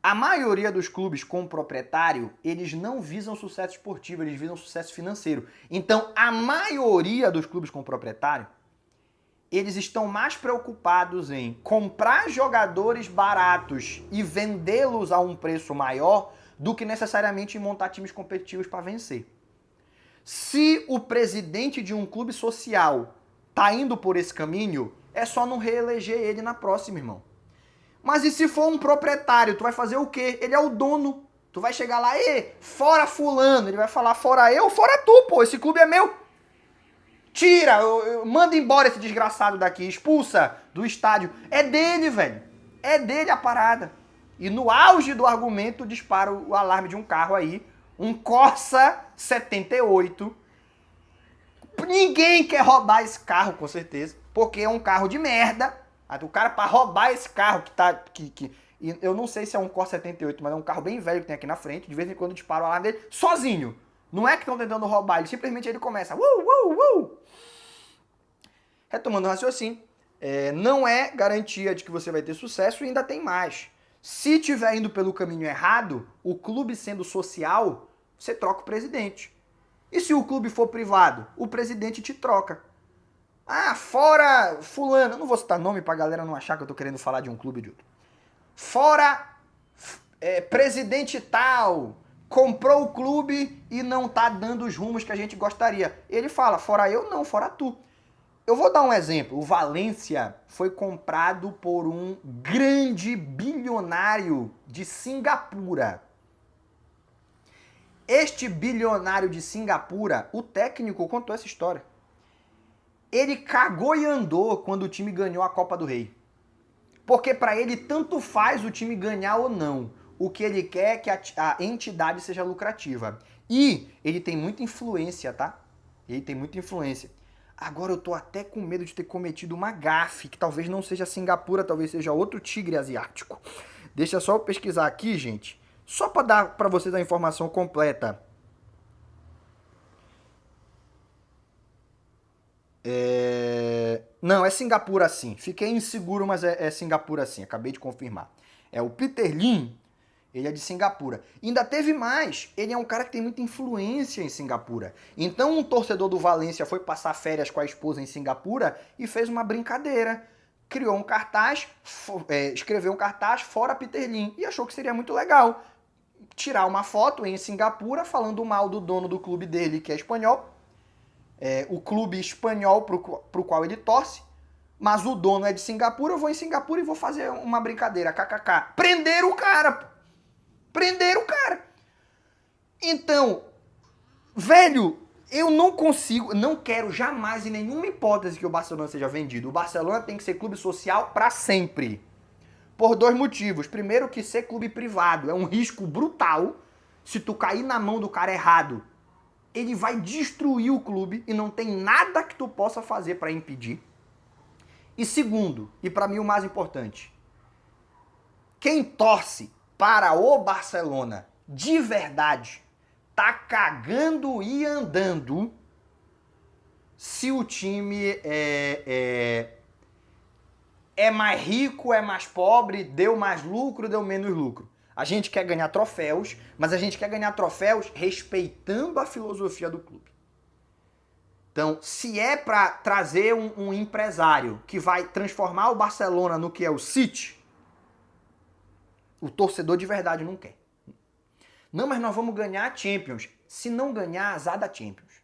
A maioria dos clubes com proprietário, eles não visam sucesso esportivo, eles visam sucesso financeiro. Então, a maioria dos clubes com proprietário, eles estão mais preocupados em comprar jogadores baratos e vendê-los a um preço maior do que necessariamente em montar times competitivos para vencer. Se o presidente de um clube social tá indo por esse caminho, é só não reeleger ele na próxima, irmão. Mas e se for um proprietário, tu vai fazer o quê? Ele é o dono. Tu vai chegar lá, fora fulano. Ele vai falar, fora eu, fora tu, pô, esse clube é meu. Tira, manda embora esse desgraçado daqui, expulsa do estádio. É dele, velho. É dele a parada. E no auge do argumento, dispara o alarme de um carro aí, um Corsa 78. Ninguém quer roubar esse carro, com certeza, porque é um carro de merda. O cara, pra roubar esse carro eu não sei se é um Corsa 78, mas é um carro bem velho que tem aqui na frente, de vez em quando dispara o alarme dele sozinho. Não é que estão tentando roubar, ele começa. Retomando o raciocínio, não é garantia de que você vai ter sucesso e ainda tem mais. Se estiver indo pelo caminho errado, o clube sendo social, você troca o presidente. E se o clube for privado, o presidente te troca. Ah, fora fulano, eu não vou citar nome pra galera não achar que eu tô querendo falar de um clube de outro. Fora presidente tal, comprou o clube e não tá dando os rumos que a gente gostaria. Ele fala, fora eu não, fora tu. Eu vou dar um exemplo. O Valência foi comprado por um grande bilionário de Singapura. Este bilionário de Singapura, o técnico contou essa história. Ele cagou e andou quando o time ganhou a Copa do Rei. Porque para ele tanto faz o time ganhar ou não. O que ele quer é que a entidade seja lucrativa. E ele tem muita influência, tá? Ele tem muita influência. Agora eu tô até com medo de ter cometido uma gafe, que talvez não seja Singapura, talvez seja outro tigre asiático. Deixa só eu pesquisar aqui, gente, só para dar para vocês a informação completa. Não, é Singapura sim. Fiquei inseguro, mas é Singapura sim. Acabei de confirmar. É o Peter Lim, ele é de Singapura. Ainda teve mais. Ele é um cara que tem muita influência em Singapura. Então um torcedor do Valência foi passar férias com a esposa em Singapura e fez uma brincadeira. Criou um cartaz, escreveu um cartaz fora Peter Lim e achou que seria muito legal tirar uma foto em Singapura falando mal do dono do clube dele, que é espanhol. O clube espanhol pro qual ele torce, mas o dono é de Singapura, eu vou em Singapura e vou fazer uma brincadeira, kkk. Prenderam o cara. Então, velho, eu não quero jamais, em nenhuma hipótese, que o Barcelona seja vendido. O Barcelona tem que ser clube social para sempre. Por dois motivos. Primeiro, que ser clube privado é um risco brutal. Se tu cair na mão do cara errado, ele vai destruir o clube e não tem nada que tu possa fazer para impedir. E segundo, e para mim o mais importante, quem torce para o Barcelona de verdade tá cagando e andando se o time é mais rico, é mais pobre, deu mais lucro, deu menos lucro. A gente quer ganhar troféus, mas a gente quer ganhar troféus respeitando a filosofia do clube. Então, se é para trazer um empresário que vai transformar o Barcelona no que é o City, o torcedor de verdade não quer. Não, mas nós vamos ganhar a Champions. Se não ganhar, azar da Champions.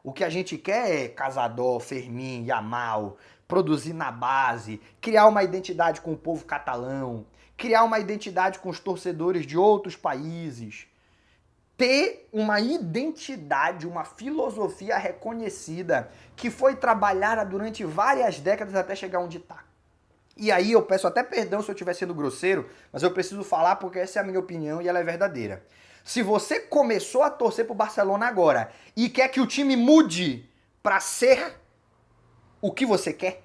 O que a gente quer é Casador, Fermin, Yamal, produzir na base, criar uma identidade com o povo catalão, criar uma identidade com os torcedores de outros países, ter uma identidade, uma filosofia reconhecida que foi trabalhada durante várias décadas até chegar onde está. E aí eu peço até perdão se eu estiver sendo grosseiro, mas eu preciso falar porque essa é a minha opinião e ela é verdadeira. Se você começou a torcer pro Barcelona agora e quer que o time mude para ser o que você quer,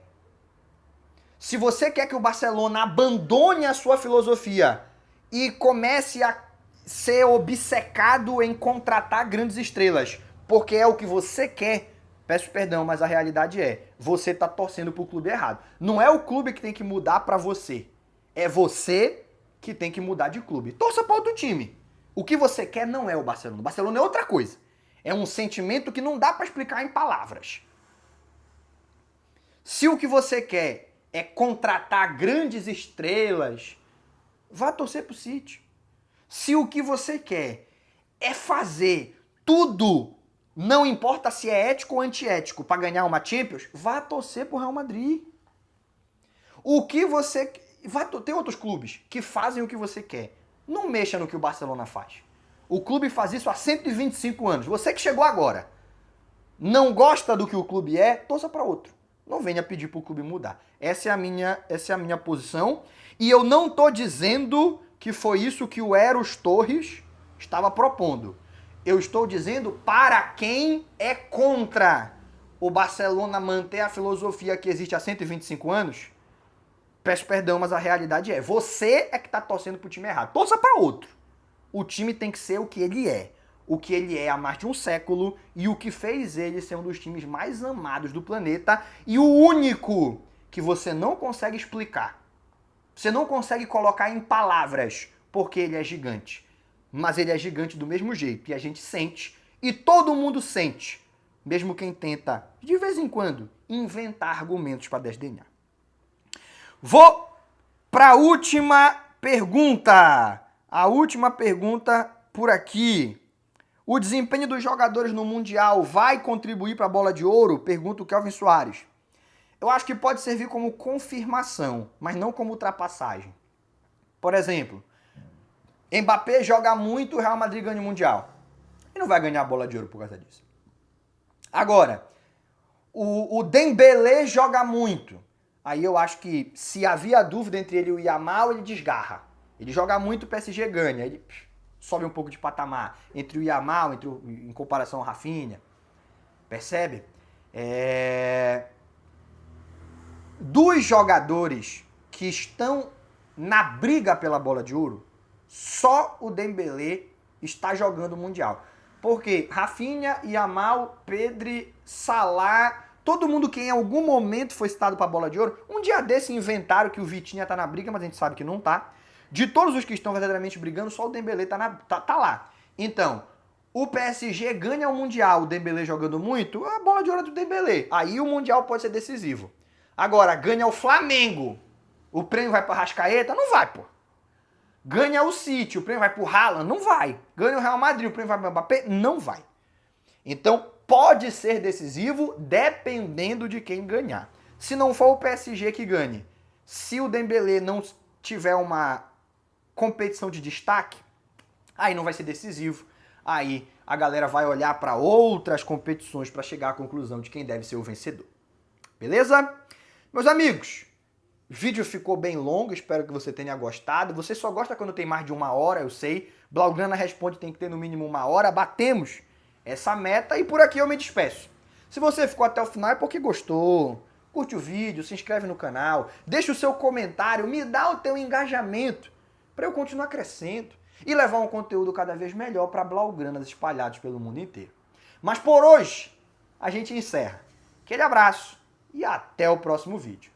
se você quer que o Barcelona abandone a sua filosofia e comece a ser obcecado em contratar grandes estrelas, porque é o que você quer, peço perdão, mas a realidade é, você tá torcendo pro clube errado. Não é o clube que tem que mudar pra você, é você que tem que mudar de clube. Torça pra outro time. O que você quer não é o Barcelona. O Barcelona é outra coisa. É um sentimento que não dá pra explicar em palavras. Se o que você quer é contratar grandes estrelas, vá torcer pro City. Se o que você quer é fazer tudo, não importa se é ético ou antiético, para ganhar uma Champions, vá torcer pro Real Madrid. O que você... Tem outros clubes que fazem o que você quer. Não mexa no que o Barcelona faz. O clube faz isso há 125 anos. Você que chegou agora, não gosta do que o clube é, torça para outro. Não venha pedir pro clube mudar. Essa é a minha posição. E eu não tô dizendo que foi isso que o Eros Torres estava propondo. Eu estou dizendo para quem é contra o Barcelona manter a filosofia que existe há 125 anos. Peço perdão, mas a realidade é, você é que está torcendo pro time errado. Torça para outro. O time tem que ser o que ele é. O que ele é há mais de um século e o que fez ele ser um dos times mais amados do planeta e o único que você não consegue explicar. Você não consegue colocar em palavras porque ele é gigante. Mas ele é gigante do mesmo jeito e a gente sente e todo mundo sente. Mesmo quem tenta, de vez em quando, inventar argumentos para desdenhar. Vou para a última pergunta. A última pergunta por aqui. O desempenho dos jogadores no Mundial vai contribuir para a Bola de Ouro? Pergunta o Kelvin Soares. Eu acho que pode servir como confirmação, mas não como ultrapassagem. Por exemplo, Mbappé joga muito, o Real Madrid ganha o Mundial. E não vai ganhar a Bola de Ouro por causa disso. Agora, o Dembélé joga muito. Aí eu acho que se havia dúvida entre ele e o Yamal, ele desgarra. Ele joga muito, o PSG ganha. Ele sobe um pouco de patamar. Entre o Yamal, em comparação ao Rafinha. Percebe? Dos jogadores que estão na briga pela Bola de Ouro, só o Dembélé está jogando o Mundial. Porque Rafinha, Yamal, Pedri, Salah... Todo mundo que em algum momento foi citado para a Bola de Ouro, um dia desse inventaram que o Vitinha tá na briga, mas a gente sabe que não tá. De todos os que estão verdadeiramente brigando, só o Dembélé tá lá. Então, o PSG ganha o Mundial, o Dembélé jogando muito, a Bola de Ouro é do Dembélé. Aí o Mundial pode ser decisivo. Agora, ganha o Flamengo, o prêmio vai para Arrascaeta? Não vai, pô. Ganha o City, o prêmio vai pro Haaland? Não vai. Ganha o Real Madrid, o prêmio vai pro Mbappé? Não vai. Então, pode ser decisivo dependendo de quem ganhar. Se não for o PSG que ganhe, se o Dembélé não tiver uma competição de destaque, aí não vai ser decisivo. Aí a galera vai olhar para outras competições para chegar à conclusão de quem deve ser o vencedor. Beleza? Meus amigos, o vídeo ficou bem longo, espero que você tenha gostado. Você só gosta quando tem mais de 1 hora, eu sei. Blaugrana Responde tem que ter no mínimo 1 hora. Batemos essa meta e por aqui eu me despeço. Se você ficou até o final é porque gostou. Curte o vídeo, se inscreve no canal, deixa o seu comentário, me dá o teu engajamento para eu continuar crescendo e levar um conteúdo cada vez melhor para blaugranas espalhados pelo mundo inteiro. Mas por hoje, a gente encerra. Aquele abraço e até o próximo vídeo.